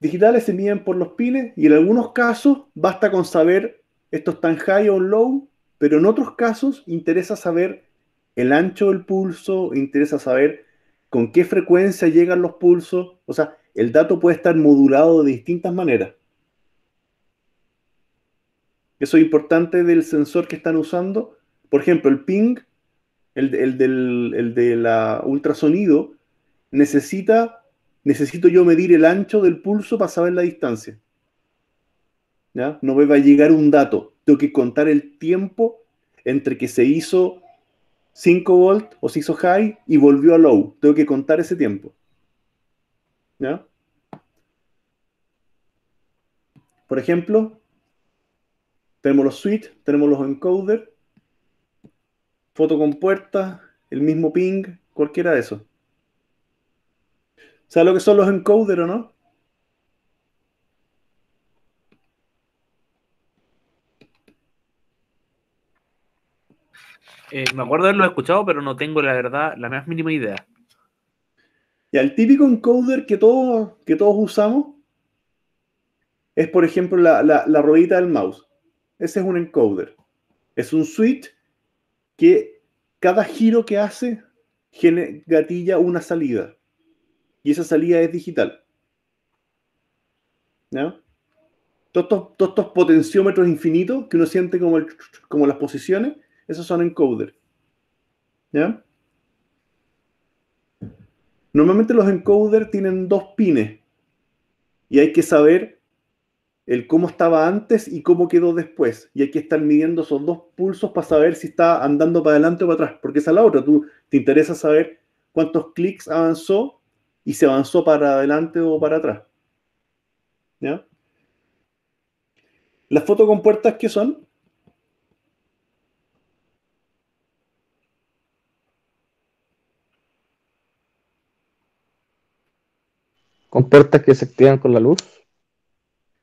Digitales se miden por los pines y en algunos casos basta con saber esto está en high o low, pero en otros casos interesa saber el ancho del pulso, interesa saber con qué frecuencia llegan los pulsos. O sea, el dato puede estar modulado de distintas maneras. Eso es importante del sensor que están usando. Por ejemplo, el ping, el de la ultrasonido, necesito yo medir el ancho del pulso para saber la distancia. ¿Ya? No me va a llegar un dato. Tengo que contar el tiempo entre que se hizo 5 volt o se hizo high y volvió a low. Tengo que contar ese tiempo. ¿Ya? Por ejemplo, tenemos los switch, tenemos los encoders, fotocompuertas, el mismo ping, cualquiera de esos. ¿Sabes lo que son los encoders o no? Me acuerdo de haberlo escuchado, pero no tengo la verdad la más mínima idea. Ya, el típico encoder que todos usamos es, por ejemplo, la ruedita del mouse. Ese es un encoder. Es un switch que cada giro que hace gatilla una salida. Y esa salida es digital. ¿Ya? Todos estos potenciómetros infinitos que uno siente como las posiciones, esos son encoders. ¿Ya? Normalmente los encoders tienen dos pines y hay que saber el cómo estaba antes y cómo quedó después. Y hay que estar midiendo esos dos pulsos para saber si está andando para adelante o para atrás. Porque esa es la otra. Tú te interesa saber cuántos clics avanzó y si avanzó para adelante o para atrás. ¿Ya? ¿Las fotocompuertas qué son? Con puertas que se activan con la luz.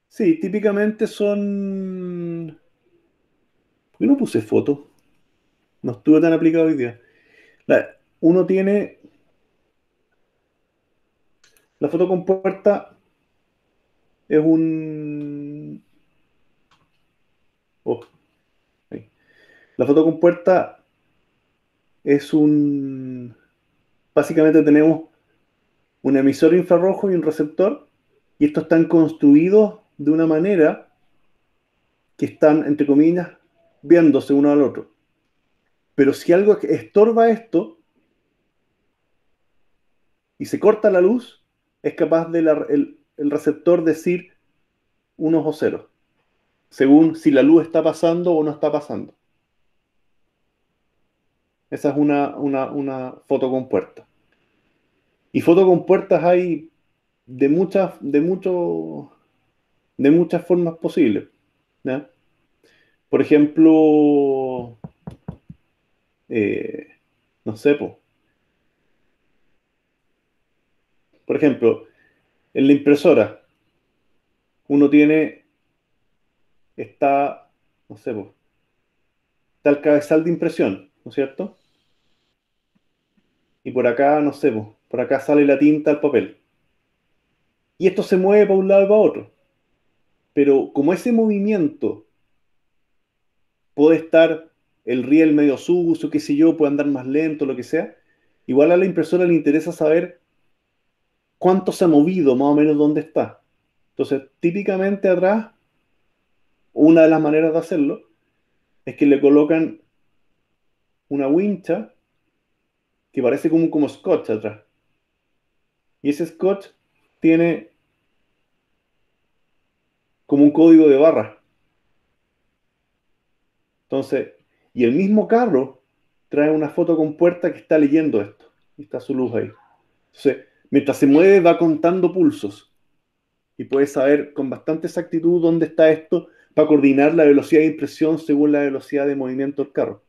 Sí, típicamente son... ¿Por qué no puse foto? No estuve tan aplicado hoy día. Uno tiene... La fotocompuerta es un... Oh, ahí. La fotocompuerta es un... Básicamente tenemos un emisor infrarrojo y un receptor, y estos están construidos de una manera que están, entre comillas, viéndose uno al otro. Pero si algo estorba esto y se corta la luz, es capaz de el receptor decir unos o ceros, según si la luz está pasando o no está pasando. Esa es una fotocompuerta. Y fotocompuertas hay de muchas formas posibles. ¿Ya? Por ejemplo, eh, no sé, por ejemplo, en la impresora uno está, no sé, está el cabezal de impresión, ¿no es cierto? Y por acá, no sé, por acá sale la tinta al papel. Y esto se mueve para un lado y para otro. Pero como ese movimiento puede estar el riel medio sucio, qué sé yo, puede andar más lento, lo que sea, igual a la impresora le interesa saber cuánto se ha movido, más o menos dónde está. Entonces, típicamente atrás, una de las maneras de hacerlo es que le colocan una wincha que parece como scotch atrás. Y ese scotch tiene como un código de barra. Entonces, y el mismo carro trae una fotocompuerta que está leyendo esto. Y está su luz ahí. Entonces, mientras se mueve va contando pulsos. Y puedes saber con bastante exactitud dónde está esto para coordinar la velocidad de impresión según la velocidad de movimiento del carro.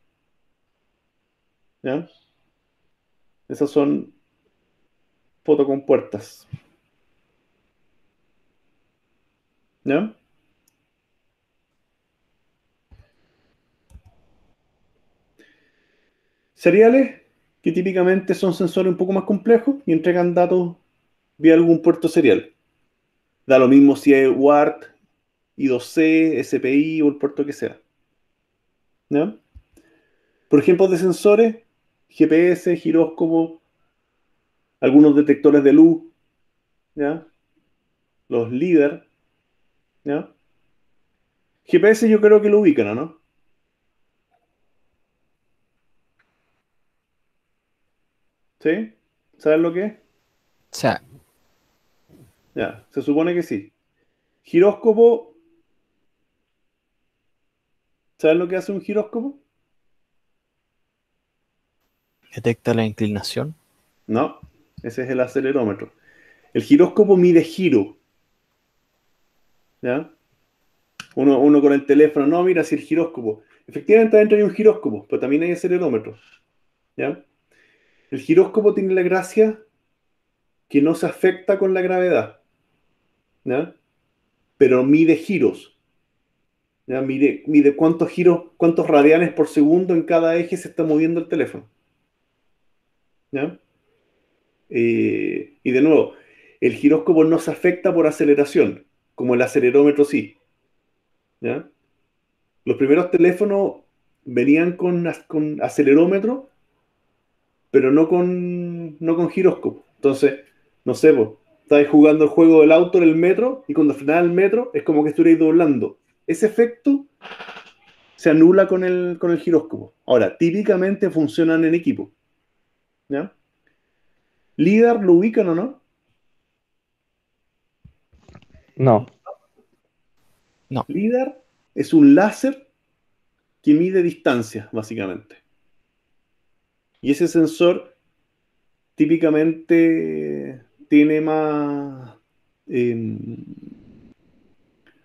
¿Ya? Esas son fotocompuertas. ¿Ya? Seriales, que típicamente son sensores un poco más complejos y entregan datos vía algún puerto serial. Da lo mismo si es UART, I2C, SPI o el puerto que sea. ¿Ya? Por ejemplo, de sensores, GPS, giróscopo, algunos detectores de luz, ¿ya? Los LIDAR, ¿ya? GPS yo creo que lo ubican, ¿o no? ¿Sí? ¿Saben lo que es? O sea, Ya, se supone que sí. Giróscopo, ¿saben lo que hace un giróscopo? detecta la inclinación. No, ese es el acelerómetro. El giróscopo mide giro, ¿ya? Uno con el teléfono, no, mira, si el giróscopo. Efectivamente, adentro hay un giróscopo, pero también hay acelerómetro, ¿ya? El giróscopo tiene la gracia que no se afecta con la gravedad, ¿ya? Pero mide giros, ¿ya? Mide cuántos giros, cuántos radianes por segundo en cada eje se está moviendo el teléfono, ¿ya? Y de nuevo, el giróscopo no se afecta por aceleración, como el acelerómetro sí, ¿ya? Los primeros teléfonos venían con acelerómetro, pero no con giróscopo. Entonces, no sé, vos, estáis jugando el juego del auto en el metro y cuando frenás el metro es como que estuvierais doblando. Ese efecto se anula con el giróscopo. Ahora, típicamente funcionan en equipo. ¿Ya? ¿LIDAR lo ubican o no? No. No, LIDAR es un láser que mide distancias, básicamente. Y ese sensor típicamente tiene más... o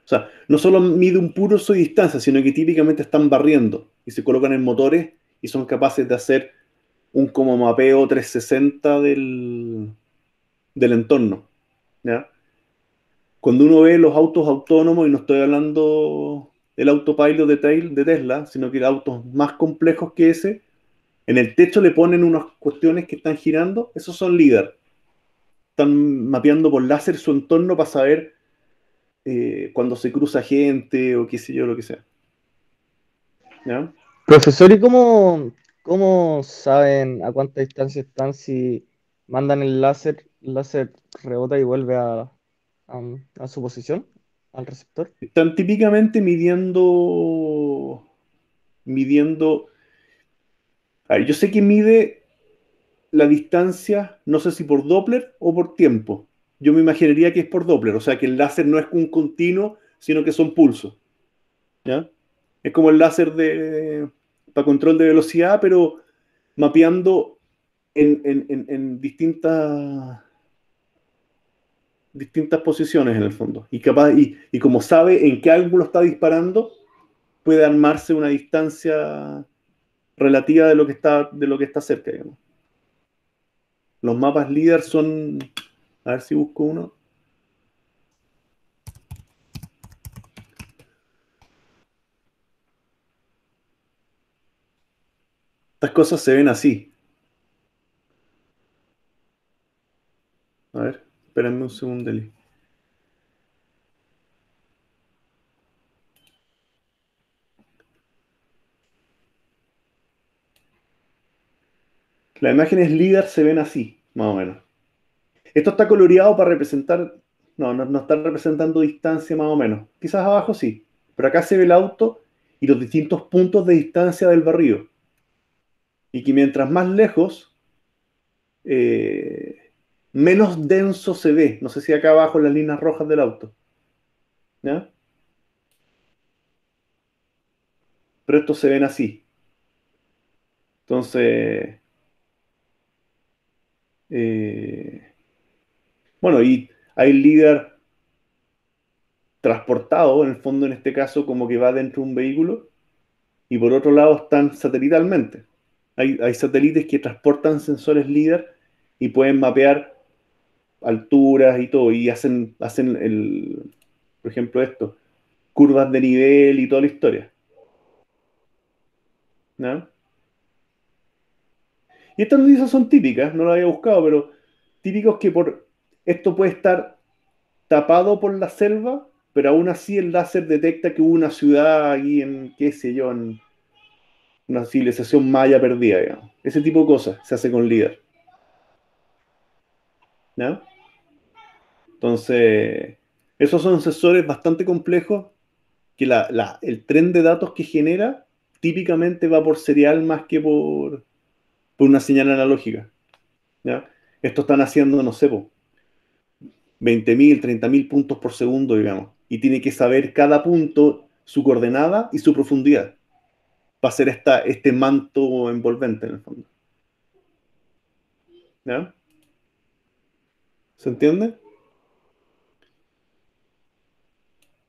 sea, no solo mide un pulso y distancia, sino que típicamente están barriendo y se colocan en motores y son capaces de hacer un como mapeo 360 del entorno. ¿Ya? Cuando uno ve los autos autónomos, y no estoy hablando del autopilot de Tesla, sino que autos más complejos que ese, en el techo le ponen unas cuestiones que están girando, esos son LIDAR. Están mapeando por láser su entorno para saber cuando se cruza gente o qué sé yo, lo que sea. ¿Ya? Profesor, ¿y cómo saben a cuánta distancia están si mandan el láser rebota y vuelve a su posición, al receptor? Están típicamente midiendo. A ver, yo sé que mide la distancia, no sé si por Doppler o por tiempo. Yo me imaginaría que es por Doppler, o sea que el láser no es un continuo, sino que son pulsos. ¿Ya? Es como el láser para control de velocidad, pero mapeando en distintas posiciones en el fondo. Y como sabe en qué ángulo está disparando, puede armarse una distancia relativa de lo que está cerca, digamos. Los mapas líder son, a ver si busco uno. Estas cosas se ven así. A ver, espérenme un segundo. Las imágenes LIDAR se ven así, más o menos. Esto está coloreado para representar, no está representando distancia más o menos. Quizás abajo sí, pero acá se ve el auto y los distintos puntos de distancia del barrido. Y que mientras más lejos, menos denso se ve. No sé si acá abajo en las líneas rojas del auto. ¿Ya? Pero estos se ven así. Entonces, bueno, y hay LIDAR transportado, en el fondo en este caso como que va dentro de un vehículo, y por otro lado están satelitalmente. Hay satélites que transportan sensores LIDAR y pueden mapear alturas y todo, y hacen por ejemplo esto, curvas de nivel y toda la historia. ¿No? Y estas noticias son típicas, no las había buscado, pero típicos que esto puede estar tapado por la selva, pero aún así el láser detecta que hubo una ciudad aquí en, qué sé yo, en una civilización maya perdida, digamos. Ese tipo de cosas se hace con LIDAR. ¿No? Entonces, esos son sensores bastante complejos que el tren de datos que genera típicamente va por serial más que por una señal analógica. ¿Ya? Esto están haciendo, no sé, 20.000, 30.000 puntos por segundo, digamos. Y tiene que saber cada punto, su coordenada y su profundidad. Para hacer este manto envolvente, en el fondo. ¿Ya? ¿Se entiende?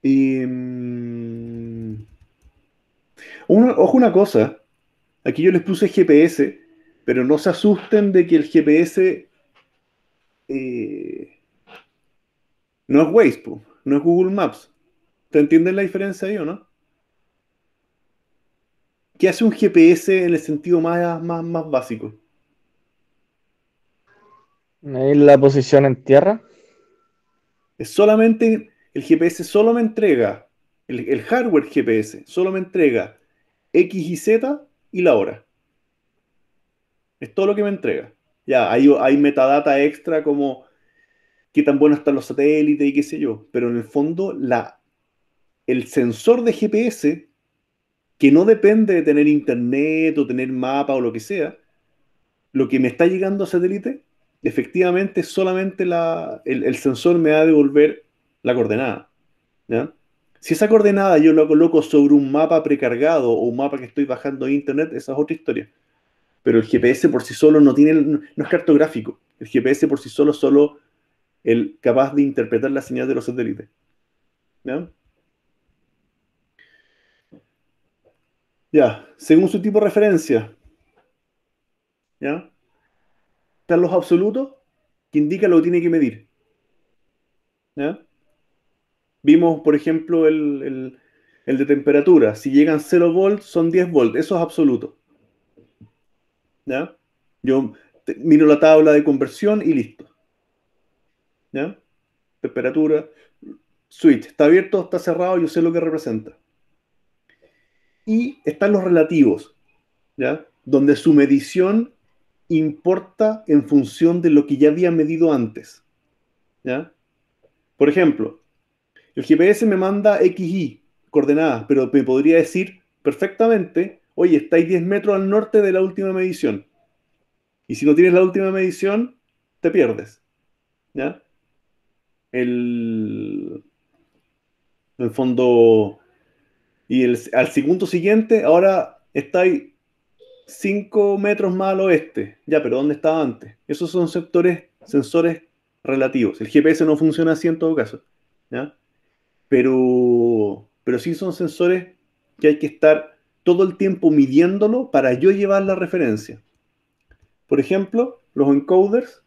Y... ojo una cosa. Aquí yo les puse GPS, pero no se asusten de que el GPS no es Waze, po, no es Google Maps. ¿Te entienden la diferencia ahí o no? ¿Qué hace un GPS en el sentido más básico? Medir la posición en tierra. Es solamente, el GPS solo me entrega, el hardware GPS solo me entrega X y Z y la hora. Es todo lo que me entrega. Ya, hay metadata extra como qué tan buenos están los satélites y qué sé yo. Pero en el fondo, el sensor de GPS, que no depende de tener internet o tener mapa o lo que sea, lo que me está llegando a satélite, efectivamente solamente el sensor me va a devolver la coordenada. ¿Ya? Si esa coordenada yo la coloco sobre un mapa precargado o un mapa que estoy bajando de internet, esa es otra historia. Pero el GPS por sí solo no es cartográfico. El GPS por sí solo el capaz de interpretar la señal de los satélites. ¿Ya? Ya, según su tipo de referencia, ¿ya? Están los absolutos que indican lo que tiene que medir. ¿Ya? Vimos, por ejemplo, el de temperatura. Si llegan 0 volts, son 10 volts. Eso es absoluto. ¿Ya? Yo miro la tabla de conversión y listo. ¿Ya? Temperatura, switch. ¿Está abierto o está cerrado? Yo sé lo que representa. Y están los relativos, ¿ya? Donde su medición importa en función de lo que ya había medido antes. ¿Ya? Por ejemplo, el GPS me manda XY coordenadas, pero me podría decir perfectamente, oye, estáis 10 metros al norte de la última medición. Y si no tienes la última medición, te pierdes. ¿Ya? En el fondo, y al segundo siguiente, ahora estáis 5 metros más al oeste. Ya, pero ¿dónde estaba antes? Esos son sensores relativos. El GPS no funciona así en todo caso. ¿Ya? Pero sí son sensores que hay que estar todo el tiempo midiéndolo para yo llevar la referencia. Por ejemplo, los encoders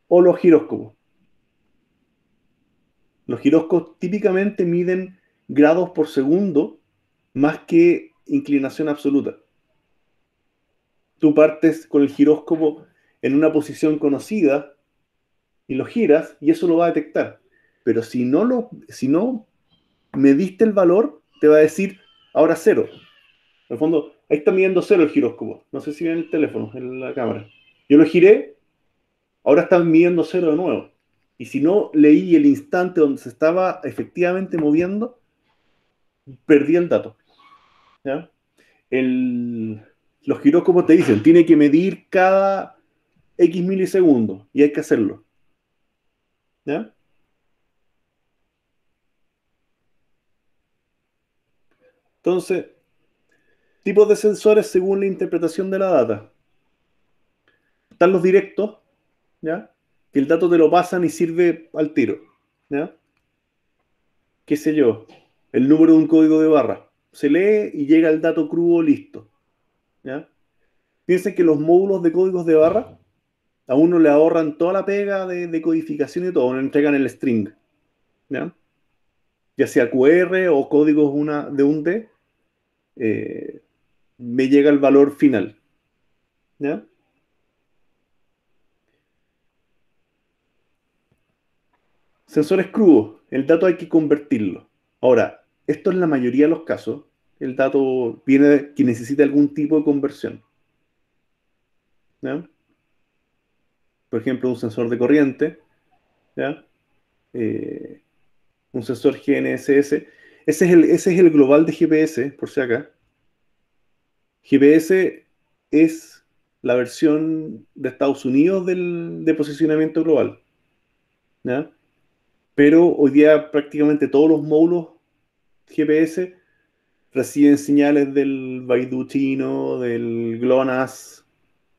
o los giróscopos. Los giróscopos típicamente miden grados por segundo más que inclinación absoluta. Tú partes con el giróscopo en una posición conocida y lo giras y eso lo va a detectar. Pero si no mediste el valor, te va a decir ahora cero. En el fondo, ahí está midiendo 0 el giróscopo. No sé si ven el teléfono, en la cámara. Yo lo giré, ahora está midiendo 0 de nuevo. Y si no leí el instante donde se estaba efectivamente moviendo, perdí el dato. ¿Ya? Los giróscopos te dicen, tiene que medir cada X milisegundos, y hay que hacerlo. ¿Ya? Entonces, tipos de sensores según la interpretación de la data. Están los directos, ¿ya? Que el dato te lo pasan y sirve al tiro, ¿ya? Qué sé yo, el número de un código de barra. Se lee y llega el dato crudo listo, ¿ya? Piensen que los módulos de códigos de barra a uno le ahorran toda la pega de codificación y todo, uno entregan el string, ¿ya? Ya sea QR o códigos de un D, me llega el valor final, ¿ya? Sensores crudos, el dato hay que convertirlo. Ahora, esto es la mayoría de los casos, el dato viene que necesita algún tipo de conversión, ¿ya? Por ejemplo, un sensor de corriente, ¿ya? Eh, un sensor GNSS. Ese es el global de GPS, por si acá. GPS es la versión de Estados Unidos de posicionamiento global, ¿ya? Pero hoy día prácticamente todos los módulos GPS reciben señales del Baidu chino, del GLONASS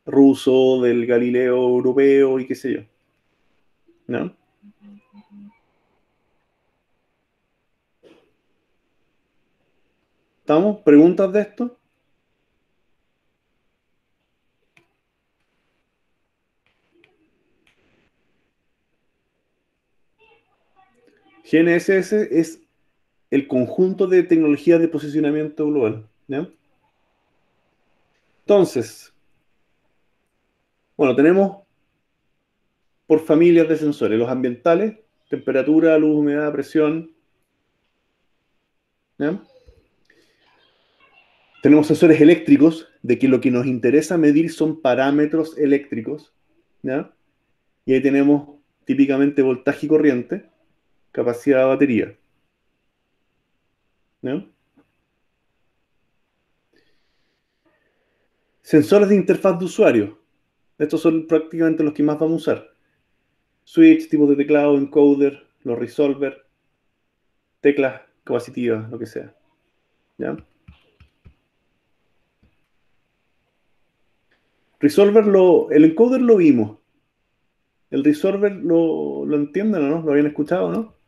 ruso, del Galileo europeo y qué sé yo, ¿no? ¿Estamos? ¿Preguntas de esto? GNSS es el conjunto de tecnologías de posicionamiento global, ¿ya? Entonces, bueno, tenemos por familias de sensores, los ambientales, temperatura, luz, humedad, presión, ¿ya? Tenemos sensores eléctricos, de que lo que nos interesa medir son parámetros eléctricos, ¿ya? Y ahí tenemos típicamente voltaje y corriente, capacidad de batería, ¿ya? Sensores de interfaz de usuario. Estos son prácticamente los que más vamos a usar. Switch, tipos de teclado, encoder, los resolver, teclas capacitivas, lo que sea, ¿ya? Resolver, el encoder lo vimos. El resolver lo entienden o no, lo habían escuchado, ¿no?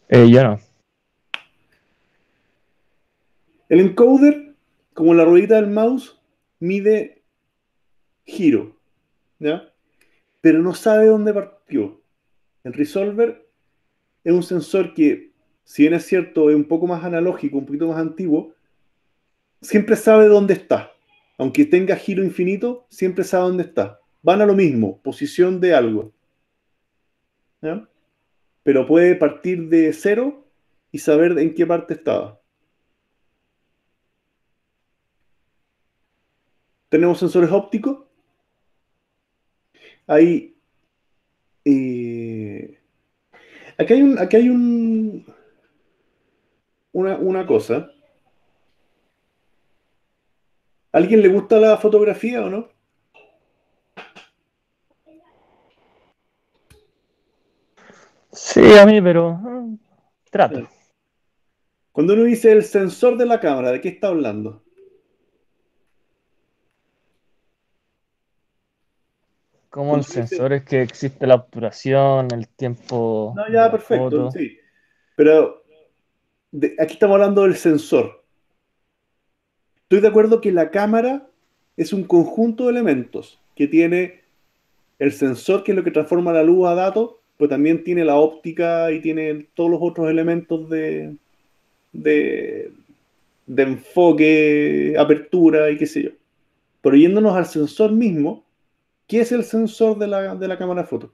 Yo no. El encoder, como la ruedita del mouse, mide giro, ¿ya? Pero no sabe dónde partió. El resolver es un sensor que, si bien es cierto, es un poco más analógico, un poquito más antiguo, siempre sabe dónde está. Aunque tenga giro infinito, siempre sabe dónde está. Van a lo mismo, posición de algo, ¿ya? Pero puede partir de cero y saber en qué parte estaba. Tenemos sensores ópticos. Hay, eh, aquí hay una cosa. ¿A alguien le gusta la fotografía o no? Sí, a mí, pero trato. Cuando uno dice el sensor de la cámara, ¿de qué está hablando? Como el Cuando uno dice, sensor es que existe la obturación, el tiempo no, de ya, la perfecto, foto. sí. Pero aquí estamos hablando del sensor. Estoy de acuerdo que la cámara es un conjunto de elementos que tiene el sensor, que es lo que transforma la luz a datos, pero también tiene la óptica y tiene todos los otros elementos de, de enfoque, apertura y qué sé yo. Pero yéndonos al sensor mismo, ¿qué es el sensor de la cámara de foto?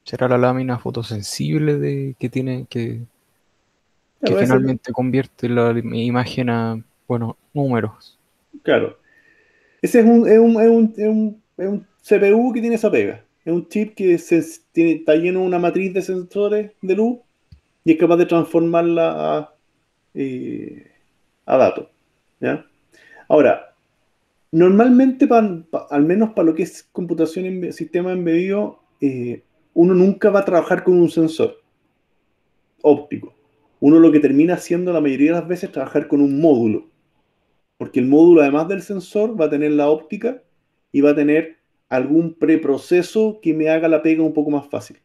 ¿Será la lámina fotosensible que Claro, finalmente convierte la imagen a, bueno, números? claro. Ese es un CPU que tiene esa pega. Es un chip que está lleno de una matriz de sensores de luz y es capaz de transformarla eh, a datos. ¿Ya? Ahora, normalmente, al menos para lo que es computación en sistema embebido, uno nunca va a trabajar con un sensor óptico. Uno lo que termina haciendo la mayoría de las veces es trabajar con un módulo, porque el módulo, además del sensor, va a tener la óptica y va a tener algún preproceso que me haga la pega un poco más fácil.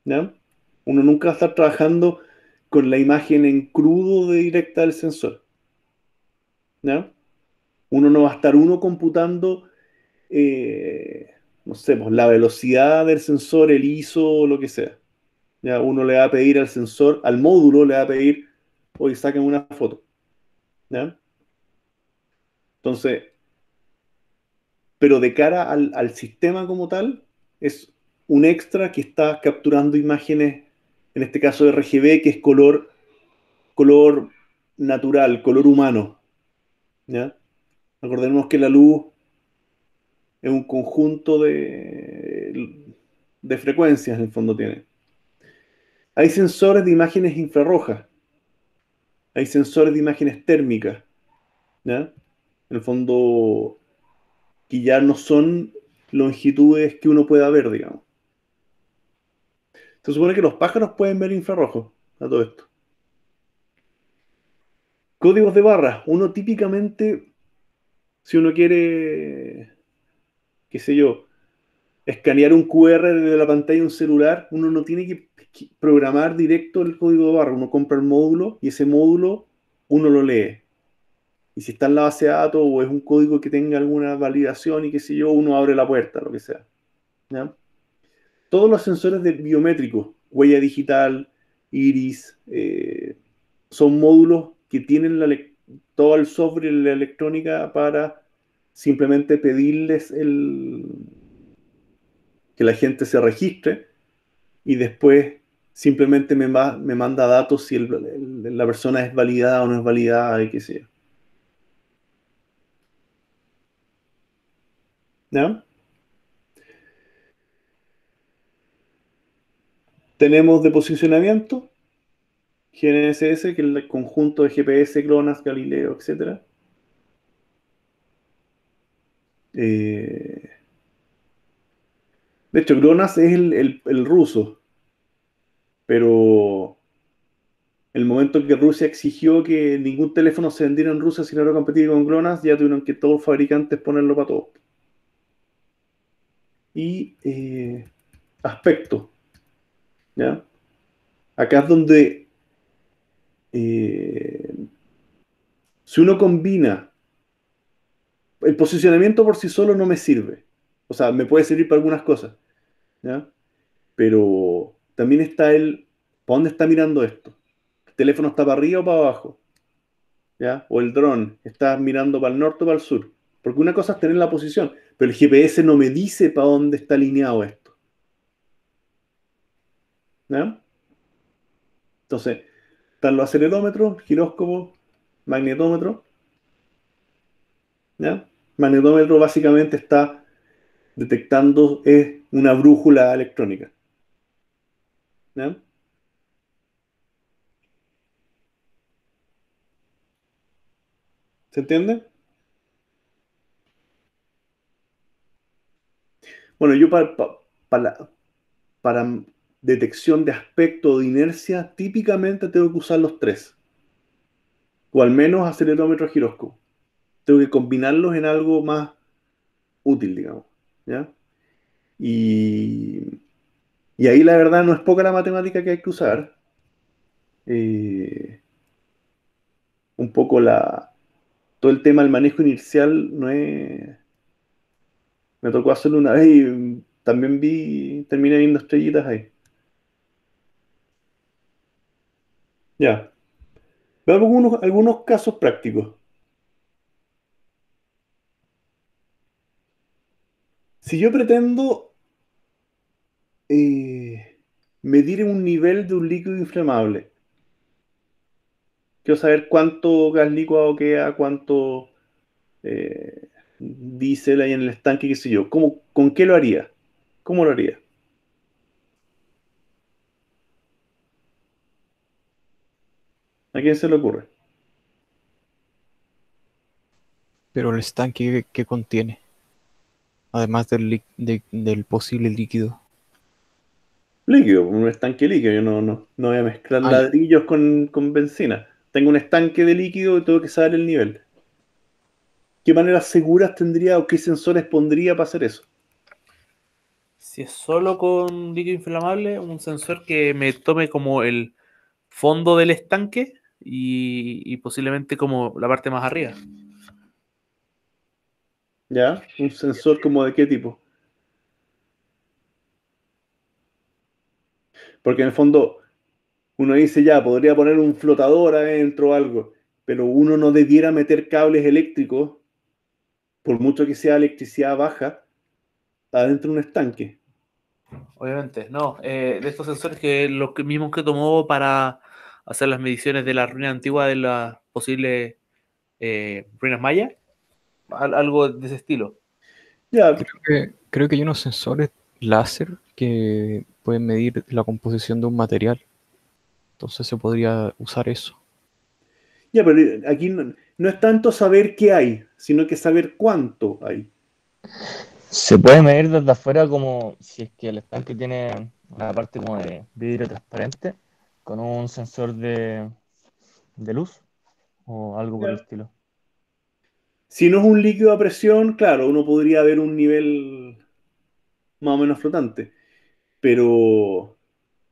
¿Ya? Uno nunca va a estar trabajando con la imagen en crudo de directa del sensor. ¿Ya? Uno no va a estar computando, no sé, pues, la velocidad del sensor, el ISO o lo que sea. Ya uno le va a pedir al sensor, al módulo le va a pedir, oye, saquen una foto. ¿Ya? Entonces, pero de cara al sistema como tal, es un extra que está capturando imágenes, en este caso RGB, que es color natural, color humano. ¿Ya? Acordemos que la luz es un conjunto de frecuencias, en el fondo tiene. Hay sensores de imágenes infrarrojas, hay sensores de imágenes térmicas, ¿ya? En el fondo, que ya no son longitudes que uno pueda ver, digamos. Se supone que los pájaros pueden ver infrarrojos a todo esto. Códigos de barras. Uno típicamente, si uno quiere, qué sé yo, escanear un QR desde la pantalla de un celular, uno no tiene que programar directo el código de barra. Uno compra el módulo y ese módulo uno lo lee. Y si está en la base de datos o es un código que tenga alguna validación y qué sé yo, uno abre la puerta, lo que sea. ¿Ya? Todos los sensores biométricos, huella digital, iris, son módulos que tienen todo el software y la electrónica para simplemente pedirles que la gente se registre y después simplemente me manda datos si la persona es validada o no es validada y qué sé yo. ¿Ya? Tenemos de posicionamiento, GNSS, que es el conjunto de GPS, GLONASS, Galileo, etcétera. De hecho, GLONASS es el ruso, pero el momento en que Rusia exigió que ningún teléfono se vendiera en Rusia si no era competido con GLONASS, ya tuvieron que todos los fabricantes ponerlo para todos. Y aspecto, ¿ya? Acá es donde eh, si uno combina, el posicionamiento por sí solo no me sirve. O sea, me puede servir para algunas cosas, ¿ya? Pero también está ¿para dónde está mirando esto? ¿El teléfono está para arriba o para abajo? ¿Ya? O el dron está mirando para el norte o para el sur. Porque una cosa es tener la posición, pero el GPS no me dice para dónde está alineado esto. ¿Ya? Entonces, están los acelerómetros, giróscopo, magnetómetro. ¿Ya? Magnetómetro básicamente está detectando, es una brújula electrónica. ¿Ya? ¿Se entiende? Bueno, yo para detección de aspecto de inercia, típicamente tengo que usar los tres, o al menos acelerómetro giróscopo. Tengo que combinarlos en algo más útil, digamos. ¿Ya? Y, y ahí la verdad no es poca la matemática que hay que usar. Eh, un poco todo el tema del manejo inercial no es. Me tocó hacerlo una vez y también terminé viendo estrellitas ahí. Ya. Veamos algunos casos prácticos. Si yo pretendo medir un nivel de un líquido inflamable. Quiero saber cuánto gas licuado queda, cuánto diésel hay en el estanque, qué sé yo. ¿Con qué lo haría? ¿Cómo lo haría? ¿A quién se le ocurre? Pero el estanque que contiene, además del posible líquido. Líquido, un estanque líquido. Yo no voy a mezclar Ah, ya. ladrillos con benzina. Tengo un estanque de líquido y tengo que saber el nivel. ¿Qué maneras seguras tendría o qué sensores pondría para hacer eso? Si es solo con líquido inflamable, un sensor que me tome como el fondo del estanque y posiblemente como la parte más arriba. ¿Ya? ¿Un sensor como de qué tipo? Porque en el fondo uno dice ya, podría poner un flotador adentro o algo, pero uno no debiera meter cables eléctricos, por mucho que sea electricidad baja, adentro de un estanque. Obviamente, no. De estos sensores que mismos que tomó para hacer las mediciones de la ruina antigua de las posibles ruinas mayas, algo de ese estilo. Ya, Creo que hay unos sensores láser que pueden medir la composición de un material. Entonces se podría usar eso. ya, pero aquí no es tanto saber qué hay, sino que saber cuánto hay. Se puede medir desde afuera como si es que el estanque tiene una parte como de vidrio transparente con un sensor de luz o algo por el Ya. estilo. Si no es un líquido a presión, claro, uno podría ver un nivel más o menos flotante, pero,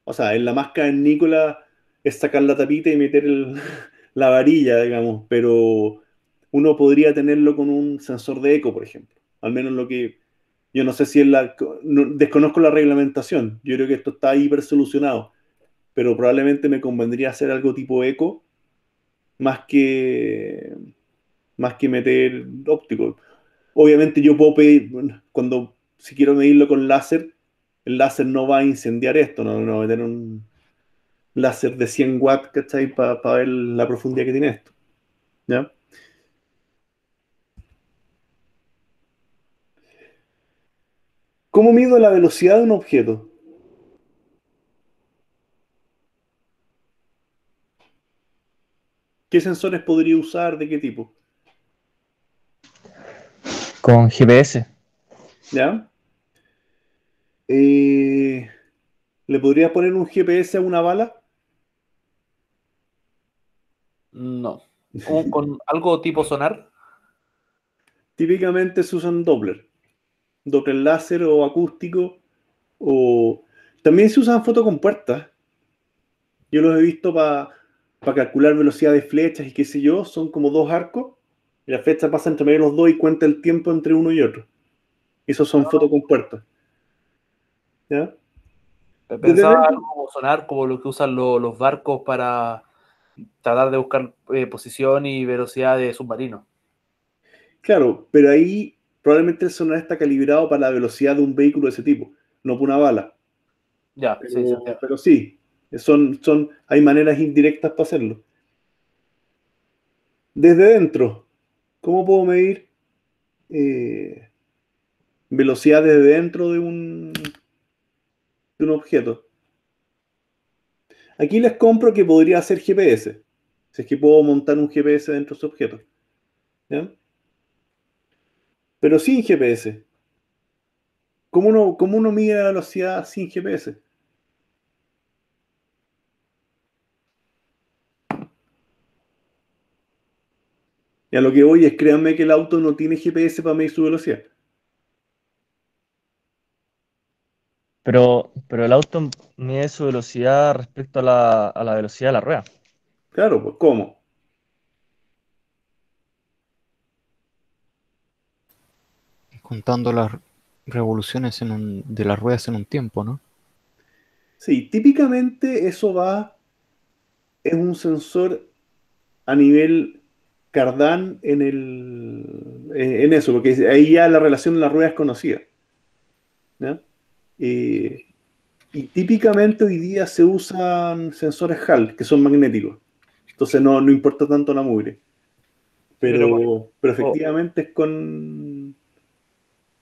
o sea, en la máscara en Nicola es sacar la tapita y meter la varilla, digamos, pero uno podría tenerlo con un sensor de eco, por ejemplo. Al menos lo que, yo no sé si es desconozco la reglamentación, yo creo que esto está hiper solucionado, pero probablemente me convendría hacer algo tipo eco más que, más que meter óptico. Obviamente yo puedo pedir, bueno, si quiero medirlo con láser, el láser no va a incendiar esto, no va a tener un láser de 100 watts, ¿cachai? Para ver la profundidad que tiene esto, ¿ya? ¿Cómo mido la velocidad de un objeto? ¿Qué sensores podría usar? ¿De qué tipo? Con GPS. ¿Ya? Eh, ¿Le podrías poner un GPS a una bala? No. Con algo tipo sonar. Típicamente se usan Doppler láser o acústico, o también se usan fotocompuertas. Yo los he visto para calcular velocidad de flechas y qué sé yo, son como dos arcos, y la flecha pasa entre medio de los dos y cuenta el tiempo entre uno y otro. Esos son fotocompuertas, ¿ya? Desde Pensaba dentro, algo como sonar, como lo que usan los barcos para tratar de buscar posición y velocidad de submarinos. claro, pero ahí probablemente el sonar está calibrado para la velocidad de un vehículo de ese tipo, no para una bala. Ya, sí, se entiende. Pero sí, hay maneras indirectas para hacerlo. Desde dentro, ¿cómo puedo medir eh, velocidad desde dentro de un objeto? Aquí les compro que podría ser GPS, si es que puedo montar un GPS dentro de ese objeto, ¿ya? Pero sin GPS, ¿cómo uno mide la velocidad sin GPS? Y a lo que voy es, créanme que el auto no tiene GPS para medir su velocidad. Pero el auto mide su velocidad respecto a la velocidad de la rueda. Claro, pues ¿cómo? Contando las revoluciones de las ruedas en un tiempo, ¿no? Sí, típicamente es un sensor a nivel cardán en eso, porque ahí ya la relación de la rueda es conocida, ¿ya? Eh, Y típicamente hoy día se usan sensores HAL, que son magnéticos. Entonces no importa tanto la mugre. Pero, Pero o- efectivamente es con...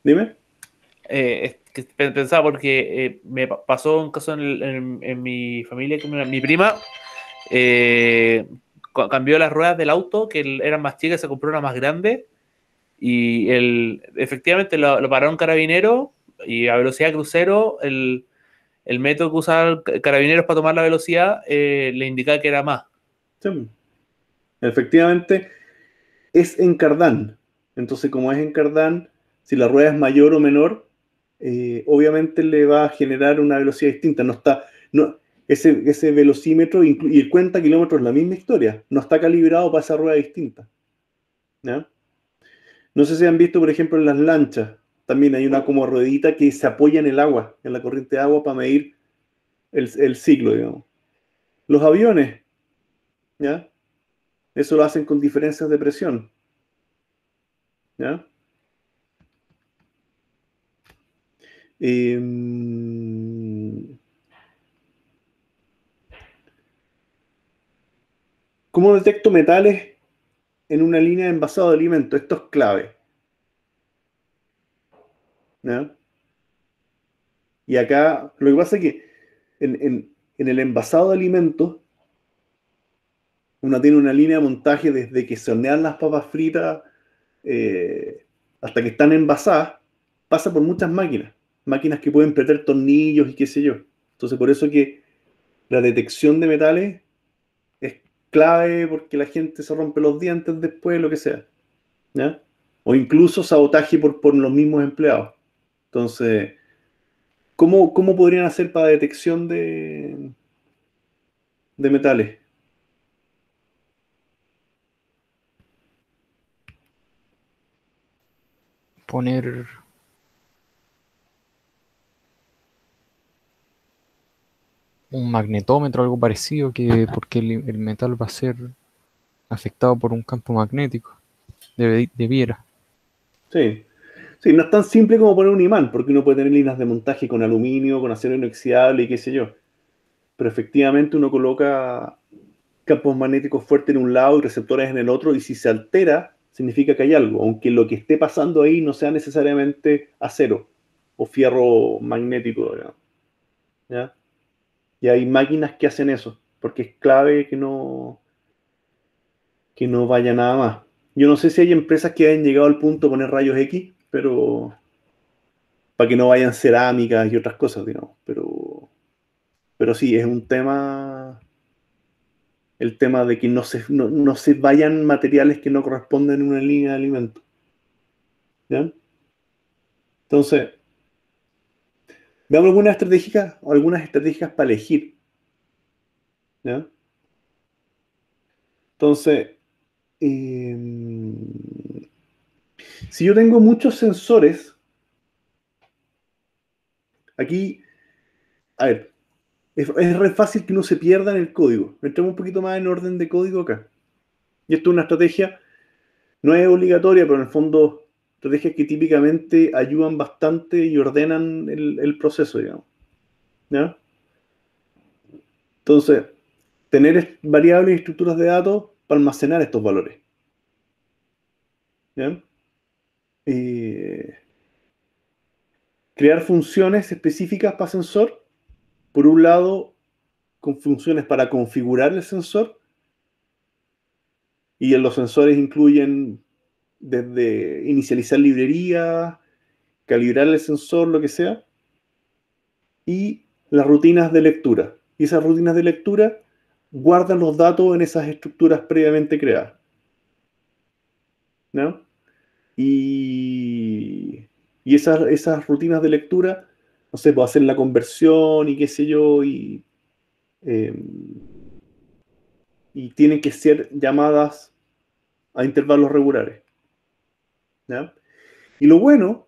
Dime. es que pensaba porque me pasó un caso en mi familia que mi prima eh, cambió las ruedas del auto, que eran más chicas, se compró una más grande y efectivamente lo pararon carabinero y a velocidad crucero el método que usaban carabineros para tomar la velocidad le indicaba que era más. Sí. Efectivamente es en cardán. Entonces, como es en cardán, si la rueda es mayor o menor, obviamente le va a generar una velocidad distinta. No está, no, ese velocímetro y el cuenta kilómetros, la misma historia. No está calibrado para esa rueda distinta. ¿Ya? No sé si han visto, por ejemplo, en las lanchas, también hay una como ruedita que se apoya en el agua, en la corriente de agua para medir el ciclo, digamos. Los aviones, ¿ya? Eso lo hacen con diferencias de presión, ¿ya? ¿Cómo detecto metales en una línea de envasado de alimentos? Esto es clave, ¿ya? Y acá lo que pasa es que en el envasado de alimentos uno tiene una línea de montaje desde que se hornean las papas fritas eh, hasta que están envasadas, pasa por muchas máquinas, máquinas que pueden meter tornillos y qué sé yo. Entonces por eso que la detección de metales es clave porque la gente se rompe los dientes después, lo que sea, ¿ya? O incluso sabotaje por los mismos empleados. Entonces, ¿cómo podrían hacer para detección de metales? Poner un magnetómetro, algo parecido, que porque el metal va a ser afectado por un campo magnético. Debiera. Sí. Sí, no es tan simple como poner un imán, porque uno puede tener líneas de montaje con aluminio, con acero inoxidable y qué sé yo. Pero efectivamente uno coloca campos magnéticos fuertes en un lado y receptores en el otro, y si se altera, significa que hay algo, aunque lo que esté pasando ahí no sea necesariamente acero o fierro magnético, digamos, ¿ya? Y hay máquinas que hacen eso, porque es clave que no vaya nada más. Yo no sé si hay empresas que hayan llegado al punto de poner rayos X, pero para que no vayan cerámicas y otras cosas, digamos. Pero sí, es un tema, el tema de que no se vayan materiales que no corresponden en una línea de alimentos. ¿Ya? Entonces, veamos algunas estratégicas para elegir. ¿Ya? Entonces, eh, si yo tengo muchos sensores, aquí, a ver, es re fácil que uno se pierda en el código. Entremos un poquito más en orden de código acá. Y esto es una estrategia, no es obligatoria, pero en el fondo, estrategias que típicamente ayudan bastante y ordenan el proceso, digamos. ¿Ya? Entonces, tener variables y estructuras de datos para almacenar estos valores. ¿Ya? Eh, crear funciones específicas para sensor. Por un lado, con funciones para configurar el sensor. Y en los sensores incluyen desde inicializar librerías, calibrar el sensor, lo que sea. Y las rutinas de lectura. Y esas rutinas de lectura guardan los datos en esas estructuras previamente creadas. ¿No? Y, y esas rutinas de lectura, no sé, pues hacer la conversión y qué sé yo, eh, y tienen que ser llamadas a intervalos regulares. ¿Ya? Y lo bueno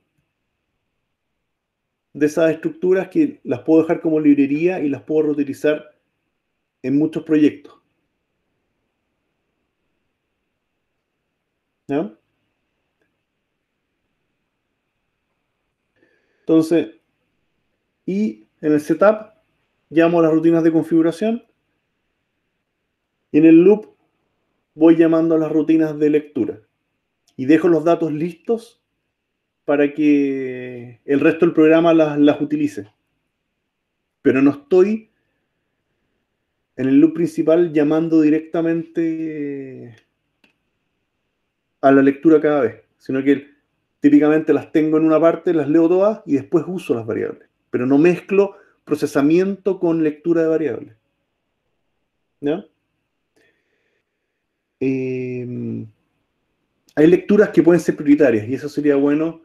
de esas estructuras es que las puedo dejar como librería y las puedo reutilizar en muchos proyectos. ¿Ya? Entonces, y en el setup, llamo a las rutinas de configuración y en el loop voy llamando a las rutinas de lectura y dejo los datos listos para que el resto del programa las utilice. Pero no estoy en el loop principal llamando directamente a la lectura cada vez, sino que típicamente las tengo en una parte, las leo todas y después uso las variables. Pero no mezclo procesamiento con lectura de variables. ¿Ya? Hay lecturas que pueden ser prioritarias y eso sería bueno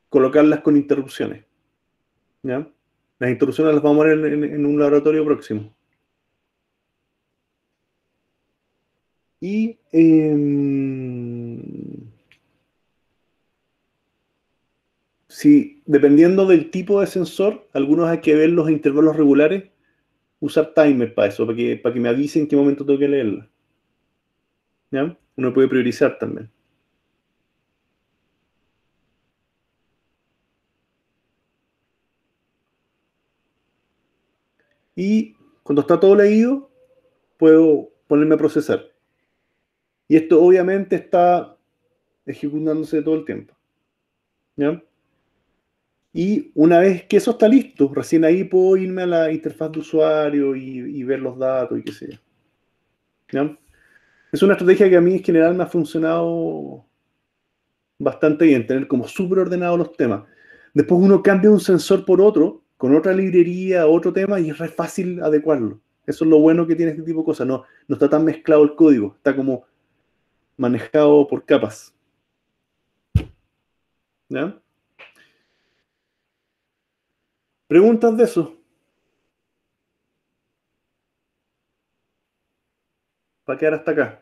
colocarlas con interrupciones. ¿Ya? Las interrupciones las vamos a ver en un laboratorio próximo. Y si, dependiendo del tipo de sensor, algunos hay que ver los intervalos regulares, usar timer para eso, para que me avise en qué momento tengo que leerla. ¿Ya? Uno puede priorizar también. Y cuando está todo leído, puedo ponerme a procesar. Y esto obviamente está ejecutándose todo el tiempo. ¿Ya? Y una vez que eso está listo, recién ahí puedo irme a la interfaz de usuario y ver los datos y qué sé yo. ¿Ya? Es una estrategia que a mí en general me ha funcionado bastante bien, tener como súper ordenados los temas. Después uno cambia un sensor por otro, con otra librería, otro tema, y es re fácil adecuarlo. Eso es lo bueno que tiene este tipo de cosas. No está tan mezclado el código, está como manejado por capas. ¿Ya? ¿Preguntas de eso? Para quedar hasta acá.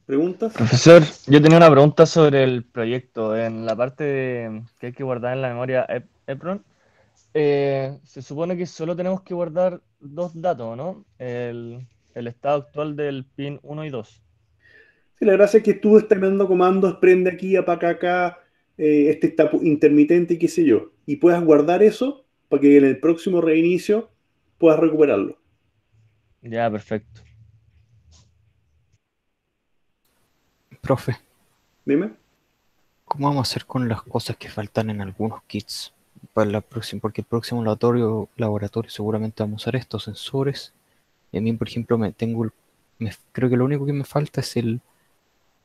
¿Preguntas? Profesor, yo tenía una pregunta sobre el proyecto. En la parte que hay que guardar en la memoria EPROM, se supone que solo tenemos que guardar dos datos, ¿no? El estado actual del pin 1 y 2. Sí, la gracia es que tú estás dando comandos, prende aquí, apaga acá, este está intermitente y qué sé yo. Y puedas guardar eso para que en el próximo reinicio puedas recuperarlo. Ya, perfecto. Profe, Dime. ¿cómo vamos a hacer con las cosas que faltan en algunos kits para la próxima? Porque el próximo laboratorio seguramente vamos a usar estos sensores. Y a mí, por ejemplo, creo que lo único que me falta es el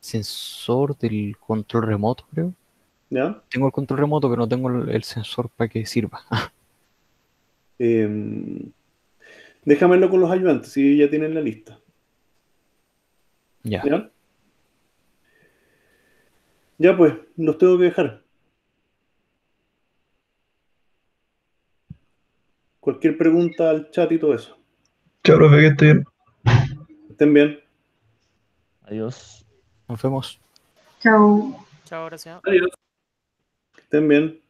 sensor del control remoto, creo. ¿Ya? Tengo el control remoto, pero no tengo el sensor para que sirva. Déjamelo con los ayudantes, si ya tienen la lista. Ya, ¿Ya? Ya pues, los tengo que dejar. Cualquier pregunta al chat y todo eso. Chao, profe, que esté bien. Estén bien. Adiós. nos vemos. Chao. Chao, gracias. Estén bien.